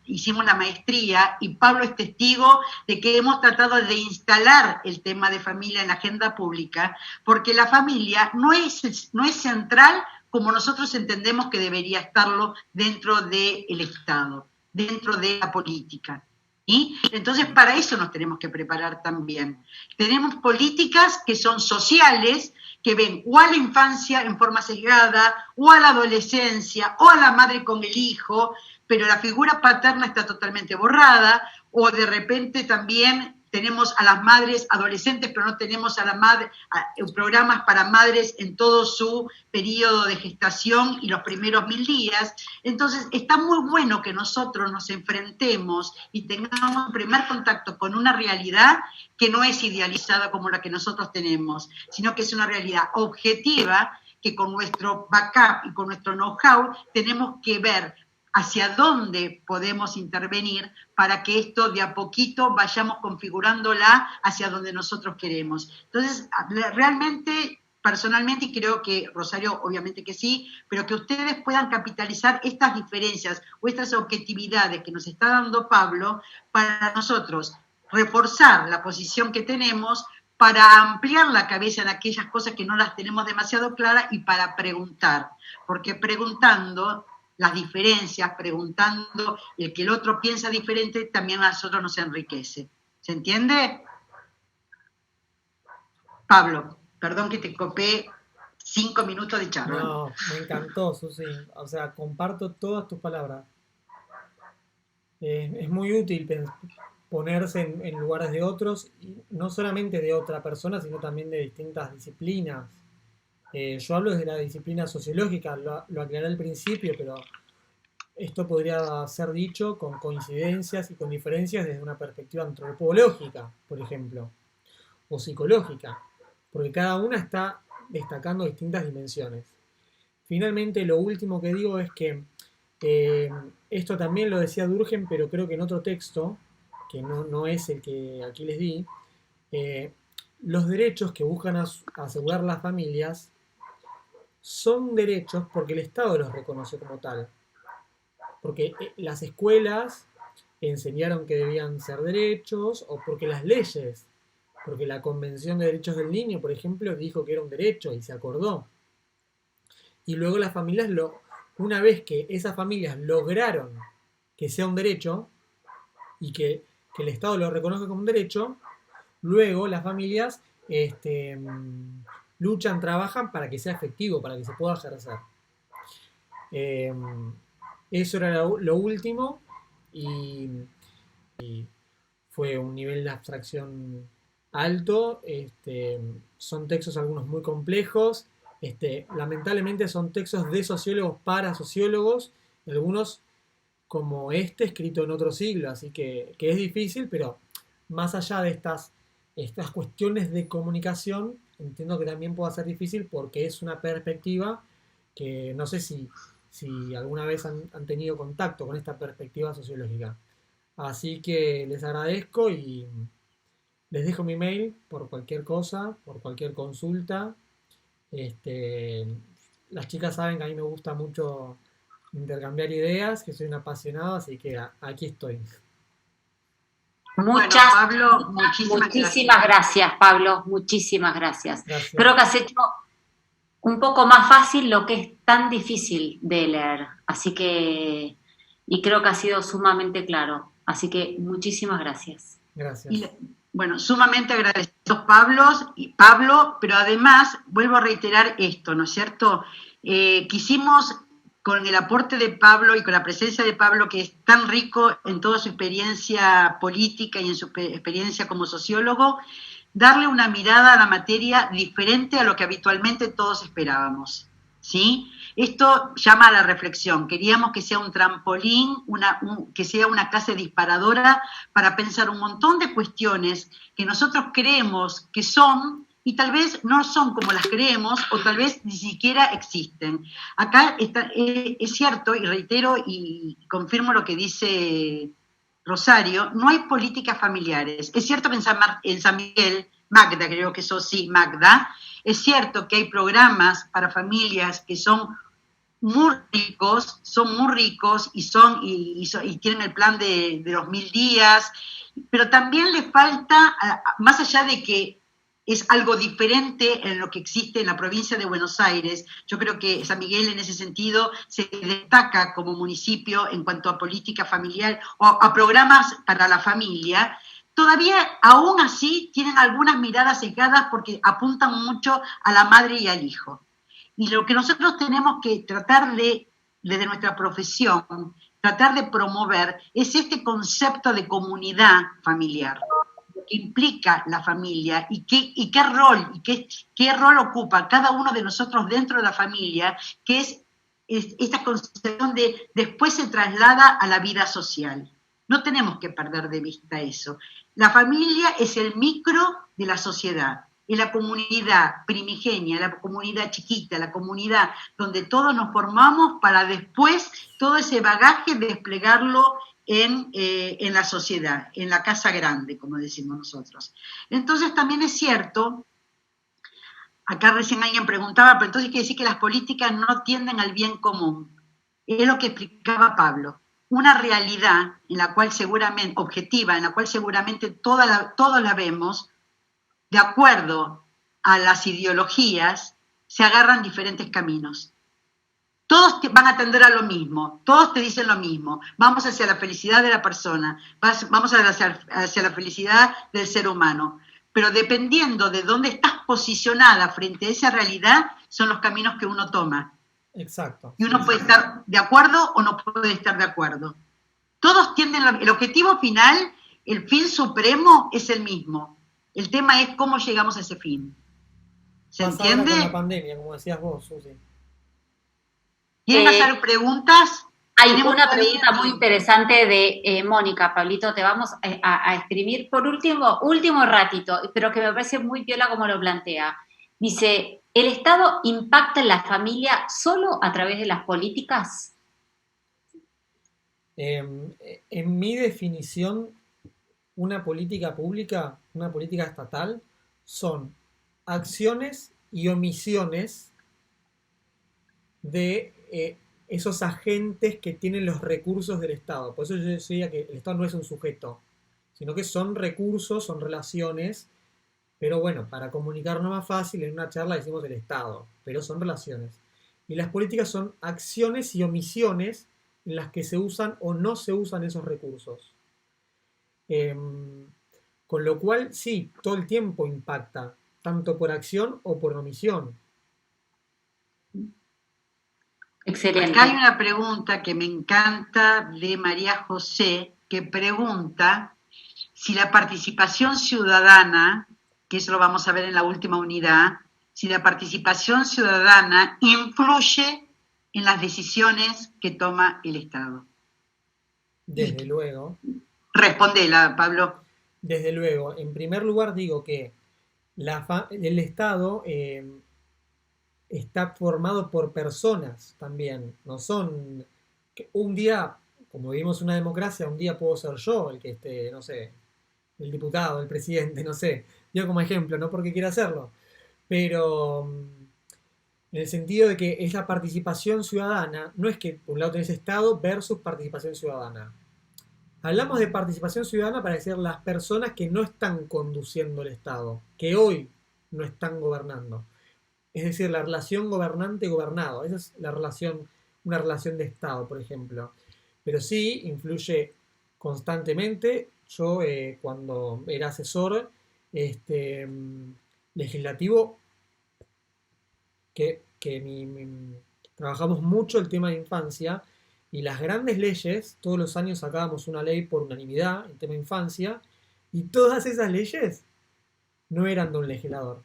hicimos la maestría, y Pablo es testigo de que hemos tratado de instalar el tema de familia en la agenda pública, porque la familia no es central como nosotros entendemos que debería estarlo dentro del Estado, dentro de la política. ¿Sí? Entonces, para eso nos tenemos que preparar también. Tenemos políticas que son sociales, que ven o a la infancia en forma sesgada, o a la adolescencia, o a la madre con el hijo, pero la figura paterna está totalmente borrada, o de repente también tenemos a las madres adolescentes, pero no tenemos programas para madres en todo su periodo de gestación y los primeros 1000 días. Entonces, está muy bueno que nosotros nos enfrentemos y tengamos un primer contacto con una realidad que no es idealizada como la que nosotros tenemos, sino que es una realidad objetiva que con nuestro backup y con nuestro know-how tenemos que ver hacia dónde podemos intervenir para que esto de a poquito vayamos configurándola hacia donde nosotros queremos. Entonces, realmente, personalmente, y creo que Rosario obviamente que sí, pero que ustedes puedan capitalizar estas diferencias o estas objetividades que nos está dando Pablo para nosotros reforzar la posición que tenemos, para ampliar la cabeza en aquellas cosas que no las tenemos demasiado claras y para preguntar, porque preguntando las diferencias, preguntando el que el otro piensa diferente, también a nosotros nos enriquece. ¿Se entiende? Pablo, perdón que te copé 5 minutos de charla. No, me encantó, Susi. O sea, comparto todas tus palabras. Es muy útil ponerse en lugares de otros, y no solamente de otra persona, sino también de distintas disciplinas. Yo hablo desde la disciplina sociológica, lo aclaré al principio, pero esto podría ser dicho con coincidencias y con diferencias desde una perspectiva antropológica, por ejemplo, o psicológica, porque cada una está destacando distintas dimensiones. Finalmente, lo último que digo es que esto también lo decía Durkheim, pero creo que en otro texto, que no es el que aquí les di, los derechos que buscan asegurar las familias son derechos porque el Estado los reconoce como tal. Porque las escuelas enseñaron que debían ser derechos, o porque las leyes, porque la Convención de Derechos del Niño, por ejemplo, dijo que era un derecho y se acordó. Y luego las familias, una vez que esas familias lograron que sea un derecho y que el Estado lo reconoce como un derecho, luego las familias luchan, trabajan para que sea efectivo, para que se pueda ejercer. Eso era lo último, y fue un nivel de abstracción alto. Son textos algunos muy complejos. Lamentablemente son textos de sociólogos para sociólogos, algunos como escrito en otro siglo, así que es difícil, pero más allá de estas cuestiones de comunicación, entiendo que también puede ser difícil porque es una perspectiva que no sé si alguna vez han tenido contacto con esta perspectiva sociológica. Así que les agradezco y Les dejo mi mail por cualquier cosa, por cualquier consulta. Las chicas saben que a mí me gusta mucho intercambiar ideas, que soy un apasionado, así que aquí estoy. Bueno, Pablo, muchísimas gracias, Pablo, muchísimas gracias. Gracias. Creo que has hecho un poco más fácil lo que es tan difícil de leer, así que, y creo que ha sido sumamente claro, así que muchísimas gracias. Gracias. Bueno, sumamente agradecidos, Pablo, pero además vuelvo a reiterar esto, ¿no es cierto? Quisimos, con el aporte de Pablo y con la presencia de Pablo, que es tan rico en toda su experiencia política y en su experiencia como sociólogo, darle una mirada a la materia diferente a lo que habitualmente todos esperábamos, ¿sí? Esto llama a la reflexión. Queríamos que sea un trampolín, que sea una clase disparadora para pensar un montón de cuestiones que nosotros creemos que son y tal vez no son como las creemos o tal vez ni siquiera existen. Acá es cierto, y reitero y confirmo lo que dice Rosario, no hay políticas familiares. Es cierto que en San Miguel, Magda, creo que eso sí, Magda, es cierto que hay programas para familias que son muy ricos y tienen el plan de los 1000 días, pero también le falta, más allá de que es algo diferente en lo que existe en la provincia de Buenos Aires. Yo creo que San Miguel en ese sentido se destaca como municipio en cuanto a política familiar o a programas para la familia. Todavía, aún así, tienen algunas miradas sesgadas porque apuntan mucho a la madre y al hijo. Y lo que nosotros tenemos que tratar desde nuestra profesión, tratar de promover es este concepto de comunidad familiar, que implica la familia y qué rol ocupa cada uno de nosotros dentro de la familia, que es esta concepción de después se traslada a la vida social. No tenemos que perder de vista eso. La familia es el micro de la sociedad, es la comunidad primigenia, la comunidad chiquita, la comunidad donde todos nos formamos para después todo ese bagaje desplegarlo en la sociedad, en la casa grande, como decimos nosotros. Entonces también es cierto, acá recién alguien preguntaba, pero entonces quiere decir que las políticas no tienden al bien común. Es lo que explicaba Pablo. Una realidad en la cual seguramente, objetiva, en la cual seguramente todos la vemos, de acuerdo a las ideologías, se agarran diferentes caminos. Todos van a tender a lo mismo, todos te dicen lo mismo. Vamos hacia la felicidad de la persona, vamos hacia la felicidad del ser humano. Pero dependiendo de dónde estás posicionada frente a esa realidad, son los caminos que uno toma. Exacto. Y uno puede estar de acuerdo o no puede estar de acuerdo. Todos tienden, el objetivo final, el fin supremo es el mismo. El tema es cómo llegamos a ese fin. ¿Se entiende? Con la pandemia, como decías vos, Susi. ¿Quieren hacer preguntas? Hay una pregunta muy interesante de Mónica. Pablito, te vamos a escribir por último ratito, pero que me parece muy piola como lo plantea. Dice, ¿el Estado impacta en la familia solo a través de las políticas? En mi definición, una política pública, una política estatal, son acciones y omisiones de esos agentes que tienen los recursos del Estado. Por eso yo decía que el Estado no es un sujeto, sino que son recursos, son relaciones, pero bueno, para comunicarnos más fácil, en una charla decimos el Estado, pero son relaciones. Y las políticas son acciones y omisiones en las que se usan o no se usan esos recursos. Con lo cual, sí, todo el tiempo impacta, tanto por acción o por omisión. Excelente. Acá hay una pregunta que me encanta de María José, que pregunta si la participación ciudadana, que eso lo vamos a ver en la última unidad, si la participación ciudadana influye en las decisiones que toma el Estado. Desde luego. Respondela, Pablo. Desde luego. En primer lugar digo que el Estado está formado por personas también. No son... Un día, como vivimos una democracia, un día puedo ser yo el que esté, no sé, el diputado, el presidente, no sé, digo como ejemplo, no porque quiera hacerlo, pero en el sentido de que esa participación ciudadana, no es que por un lado tenés Estado versus participación ciudadana. Hablamos de participación ciudadana para decir las personas que no están conduciendo el Estado, que hoy no están gobernando. Es decir, la relación gobernante-gobernado. Esa es la relación, una relación de Estado, por ejemplo. Pero sí influye constantemente. Yo, cuando era asesor legislativo, trabajamos mucho el tema de infancia, y las grandes leyes, todos los años sacábamos una ley por unanimidad, el tema de infancia, y todas esas leyes no eran de un legislador,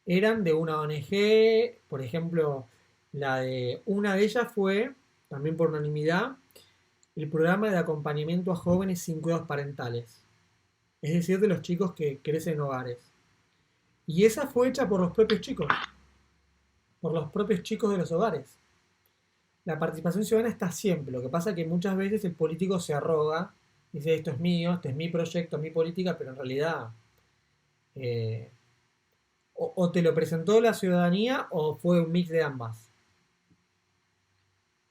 eran de una ONG. Por ejemplo, una de ellas fue, también por unanimidad, el programa de acompañamiento a jóvenes sin cuidados parentales, es decir, de los chicos que crecen en hogares. Y esa fue hecha por los propios chicos de los hogares. La participación ciudadana está siempre. Lo que pasa es que muchas veces el político se arroga, dice esto es mío, este es mi proyecto, mi política, pero en realidad o te lo presentó la ciudadanía o fue un mix de ambas.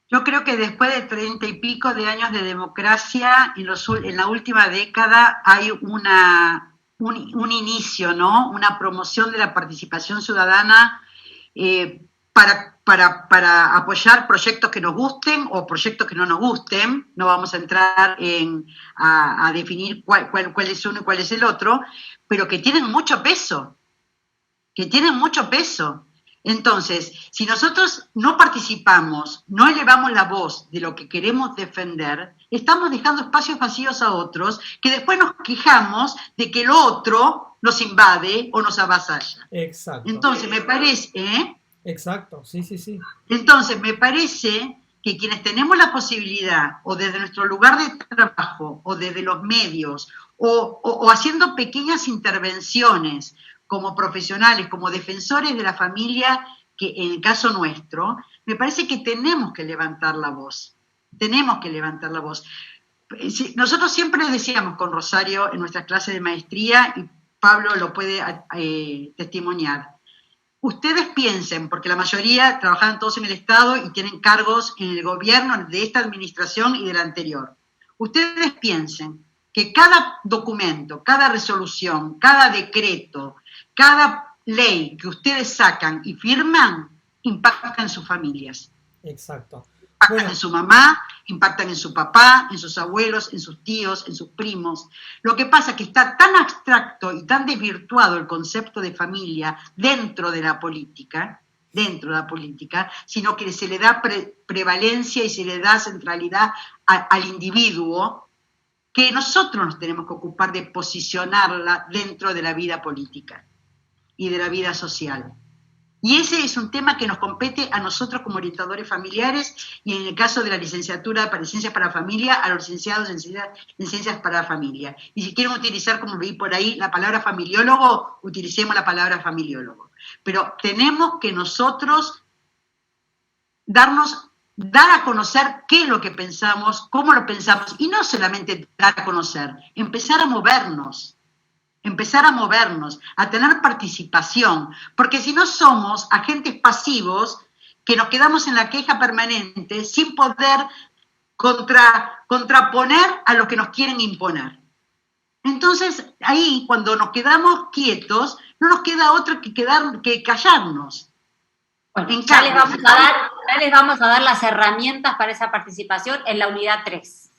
Yo creo que después de 30 y pico de años de democracia, en la última década hay un inicio, ¿no? Una promoción de la participación ciudadana para apoyar proyectos que nos gusten o proyectos que no nos gusten. No vamos a entrar a definir cuál es uno y cuál es el otro, pero que tienen mucho peso, Entonces, si nosotros no participamos, no elevamos la voz de lo que queremos defender, estamos dejando espacios vacíos a otros que después nos quejamos de que el otro nos invade o nos avasalla. Exacto. Entonces, me parece... Exacto, sí. Entonces, me parece que quienes tenemos la posibilidad, o desde nuestro lugar de trabajo, o desde los medios, o haciendo pequeñas intervenciones como profesionales, como defensores de la familia, que en el caso nuestro, me parece que tenemos que levantar la voz. Nosotros siempre decíamos con Rosario en nuestras clases de maestría, y Pablo lo puede testimoniar, ustedes piensen, porque la mayoría trabajan todos en el Estado y tienen cargos en el gobierno de esta administración y de la anterior. Ustedes piensen que cada documento, cada resolución, cada decreto, cada ley que ustedes sacan y firman, impacta en sus familias. Exacto. Impactan en su mamá, impactan en su papá, en sus abuelos, en sus tíos, en sus primos. Lo que pasa es que está tan abstracto y tan desvirtuado el concepto de familia dentro de la política, sino que se le da prevalencia y se le da centralidad al individuo, que nosotros nos tenemos que ocupar de posicionarla dentro de la vida política y de la vida social. Y ese es un tema que nos compete a nosotros como orientadores familiares, y en el caso de la licenciatura para Ciencias para la Familia, a los licenciados en Ciencias para la Familia. Y si quieren utilizar, como vi por ahí, la palabra familiólogo, utilicemos la palabra familiólogo. Pero tenemos que nosotros dar a conocer qué es lo que pensamos, cómo lo pensamos, y no solamente dar a conocer, empezar a movernos, a tener participación, porque si no somos agentes pasivos que nos quedamos en la queja permanente sin poder contraponer a lo que nos quieren imponer. Entonces, ahí, cuando nos quedamos quietos, no nos queda otra que callarnos. Bueno, ya les vamos a dar las herramientas para esa participación en la unidad 3.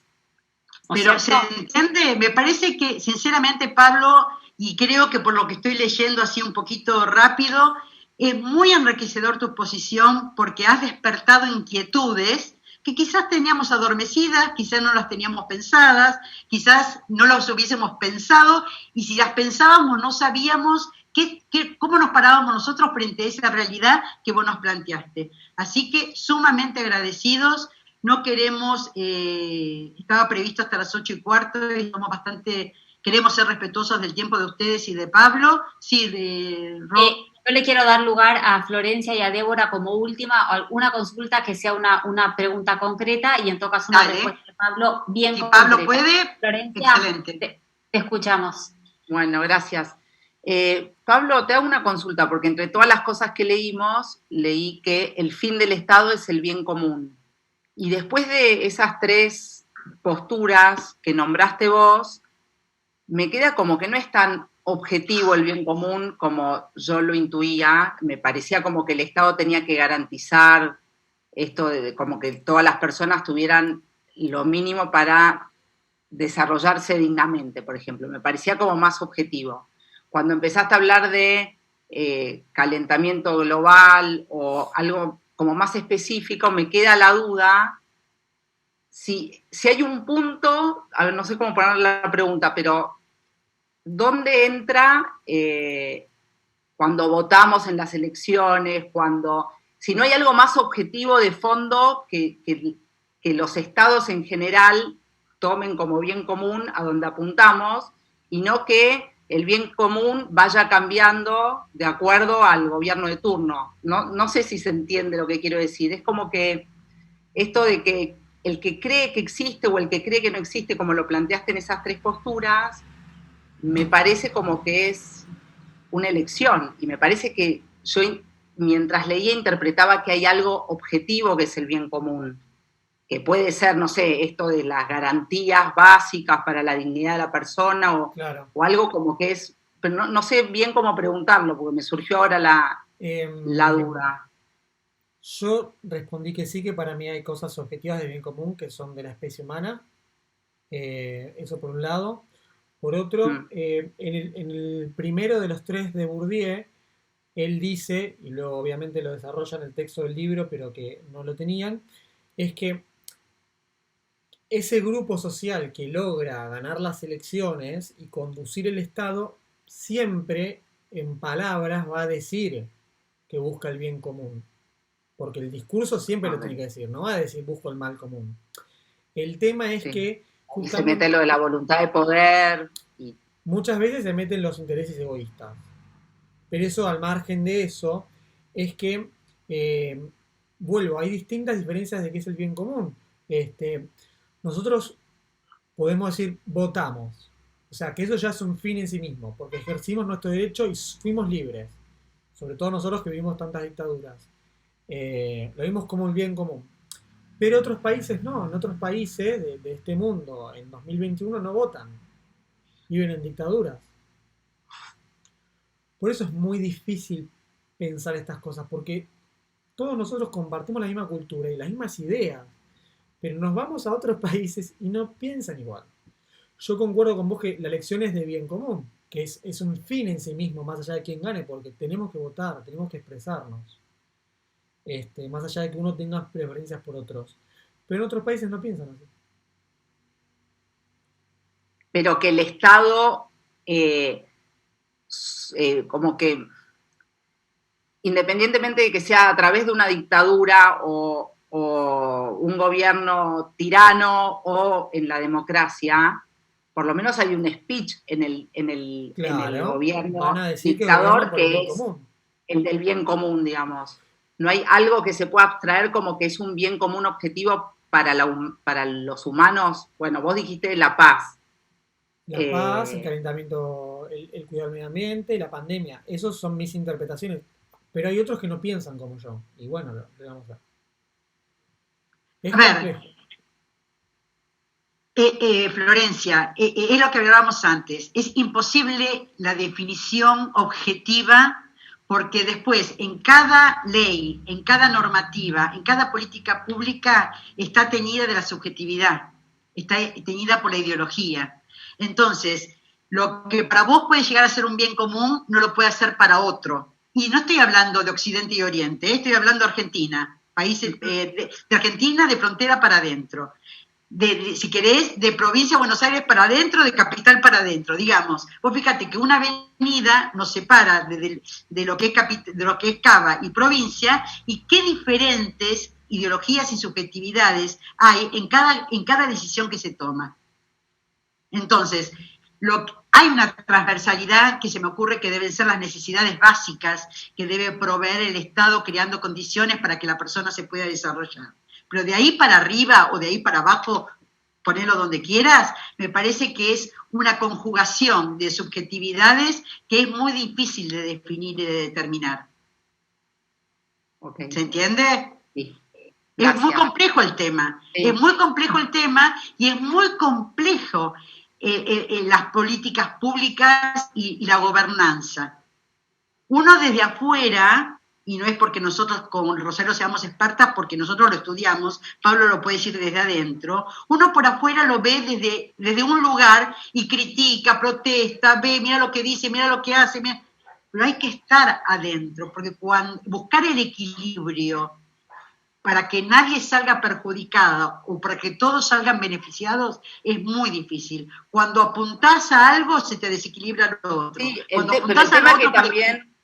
Pero se entiende, me parece que, sinceramente, Pablo, y creo que por lo que estoy leyendo así un poquito rápido, es muy enriquecedor tu exposición, porque has despertado inquietudes que quizás teníamos adormecidas, quizás no las teníamos pensadas, quizás no las hubiésemos pensado, y si las pensábamos no sabíamos cómo nos parábamos nosotros frente a esa realidad que vos nos planteaste. Así que sumamente agradecidos. No queremos, estaba previsto hasta las 8:15, y somos queremos ser respetuosos del tiempo de ustedes y de Pablo. Sí, yo le quiero dar lugar a Florencia y a Débora como última, una consulta que sea una pregunta concreta, y en todo caso una respuesta de Pablo bien concreta. Si Pablo puede, Florencia, excelente. Te escuchamos. Bueno, gracias. Pablo, te hago una consulta, porque entre todas las cosas que leímos, leí que el fin del Estado es el bien común. Y después de esas 3 posturas que nombraste vos, me queda como que no es tan objetivo el bien común como yo lo intuía. Me parecía como que el Estado tenía que garantizar esto de como que todas las personas tuvieran lo mínimo para desarrollarse dignamente, por ejemplo. Me parecía como más objetivo. Cuando empezaste a hablar de calentamiento global o algo como más específico, me queda la duda si hay un punto, a ver, no sé cómo poner la pregunta, pero ¿dónde entra cuando votamos en las elecciones, si no hay algo más objetivo de fondo que los estados en general tomen como bien común a donde apuntamos, y no que el bien común vaya cambiando de acuerdo al gobierno de turno? No sé si se entiende lo que quiero decir. Es como que esto de que el que cree que existe o el que cree que no existe, como lo planteaste en esas 3 posturas, me parece como que es una elección. Y me parece que yo, mientras leía, interpretaba que hay algo objetivo que es el bien común, que puede ser, no sé, esto de las garantías básicas para la dignidad de la persona, o, Claro. o algo como que es, pero no sé bien cómo preguntarlo, porque me surgió ahora la duda. Yo respondí que sí, que para mí hay cosas objetivas de bien común que son de la especie humana. Eso por un lado. Por otro, en el primero de los 3 de Bourdieu, él dice, y luego obviamente lo desarrolla en el texto del libro, pero que no lo tenían, es que ese grupo social que logra ganar las elecciones y conducir el Estado, siempre en palabras va a decir que busca el bien común. Porque el discurso siempre lo tiene que decir, no va a decir busco el mal común. El tema es que Y se mete lo de la voluntad de poder. Muchas veces se meten los intereses egoístas. Pero eso, al margen de eso, es que, vuelvo, hay distintas diferencias de qué es el bien común. Nosotros podemos decir votamos. O sea, que eso ya es un fin en sí mismo, porque ejercimos nuestro derecho y fuimos libres. Sobre todo nosotros que vivimos tantas dictaduras. Lo vimos como el bien común. Pero otros países no. En otros países de este mundo, en 2021, no votan. Viven en dictaduras. Por eso es muy difícil pensar estas cosas, porque todos nosotros compartimos la misma cultura y las mismas ideas, pero nos vamos a otros países y no piensan igual. Yo concuerdo con vos que la elección es de bien común, que es un fin en sí mismo, más allá de quién gane, porque tenemos que votar, tenemos que expresarnos, más allá de que uno tenga preferencias por otros. Pero en otros países no piensan así. Pero que el Estado, como que, independientemente de que sea a través de una dictadura o un gobierno tirano o en la democracia, por lo menos hay un speech en el gobierno dictador que es el del bien común, digamos. No hay algo que se pueda abstraer como que es un bien común objetivo para los humanos. Bueno, vos dijiste la paz. La paz, el calentamiento, el cuidado del medio ambiente y la pandemia. Esas son mis interpretaciones. Pero hay otros que no piensan como yo. Y bueno, lo vamos a ver. A ver, Florencia, es lo que hablábamos antes. Es imposible la definición objetiva, porque después en cada ley, en cada normativa, en cada política pública está teñida de la subjetividad, está teñida por la ideología. Entonces, lo que para vos puede llegar a ser un bien común, no lo puede hacer para otro. Y no estoy hablando de Occidente y Oriente, estoy hablando de Argentina, países de Argentina de frontera para adentro. Si querés, de provincia de Buenos Aires para adentro, de capital para adentro, digamos. Vos fíjate que una avenida nos separa de lo que es Cava y provincia, y qué diferentes ideologías y subjetividades hay en cada decisión que se toma. Entonces, hay una transversalidad que se me ocurre que deben ser las necesidades básicas que debe proveer el Estado, creando condiciones para que la persona se pueda desarrollar. Pero de ahí para arriba o de ahí para abajo, ponerlo donde quieras, me parece que es una conjugación de subjetividades que es muy difícil de definir y de determinar. Okay. ¿Se entiende? Sí. Es muy complejo el tema, Sí. es muy complejo el tema y es muy complejo las políticas públicas y la gobernanza. Uno desde afuera, y no es porque nosotros con Rosario seamos expertas, porque nosotros lo estudiamos, Pablo lo puede decir desde adentro, uno por afuera lo ve desde un lugar y critica, protesta, ve, mira lo que dice, mira lo que hace, mira. Pero hay que estar adentro, porque buscar el equilibrio para que nadie salga perjudicado o para que todos salgan beneficiados es muy difícil. Cuando apuntás a algo se te desequilibra lo otro. Sí, Cuando pero el apuntás a tema lo que otro, también,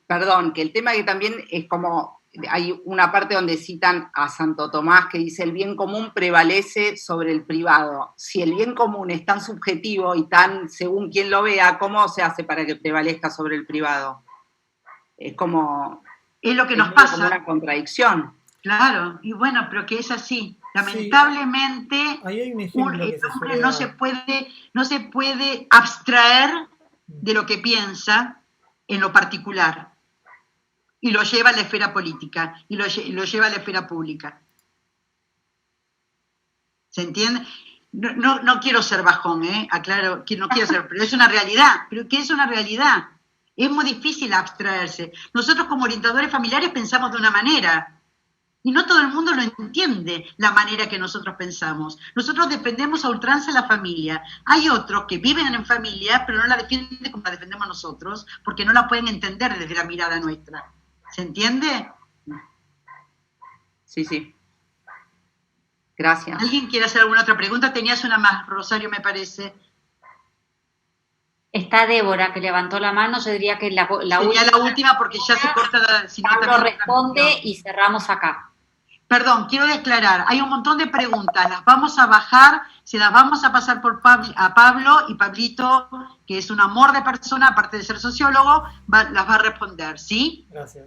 perdón, que el tema que también es como, hay una parte donde citan a Santo Tomás que dice el bien común prevalece sobre el privado. Si el bien común es tan subjetivo y tan según quien lo vea, ¿cómo se hace para que prevalezca sobre el privado? Es como... es lo que nos pasa. Como una contradicción. Claro, y bueno, pero que es así. Lamentablemente, sí. Ahí hay un ejemplo que el hombre se no se puede abstraer de lo que piensa en lo particular y lo lleva a la esfera política y lo lleva a la esfera pública. ¿Se entiende? No quiero ser bajón, aclaro que no quiero ser, pero es una realidad. ¿Pero qué es una realidad? Es muy difícil abstraerse. Nosotros como orientadores familiares pensamos de una manera y no todo el mundo lo entiende, la manera que nosotros pensamos. Nosotros defendemos a ultranza a la familia. Hay otros que viven en familia, pero no la defienden como la defendemos nosotros, porque no la pueden entender desde la mirada nuestra. ¿Se entiende? Sí, sí. Gracias. ¿Alguien quiere hacer alguna otra pregunta? Tenías una más, Rosario, me parece. Está Débora, que levantó la mano, yo diría que la sería la última porque ya se corta. Si no, Pablo responde y cerramos acá. Perdón, quiero declarar, hay un montón de preguntas, las vamos a bajar, se las vamos a pasar a Pablo y Pablito, que es un amor de persona, aparte de ser sociólogo, las va a responder, ¿sí? Gracias.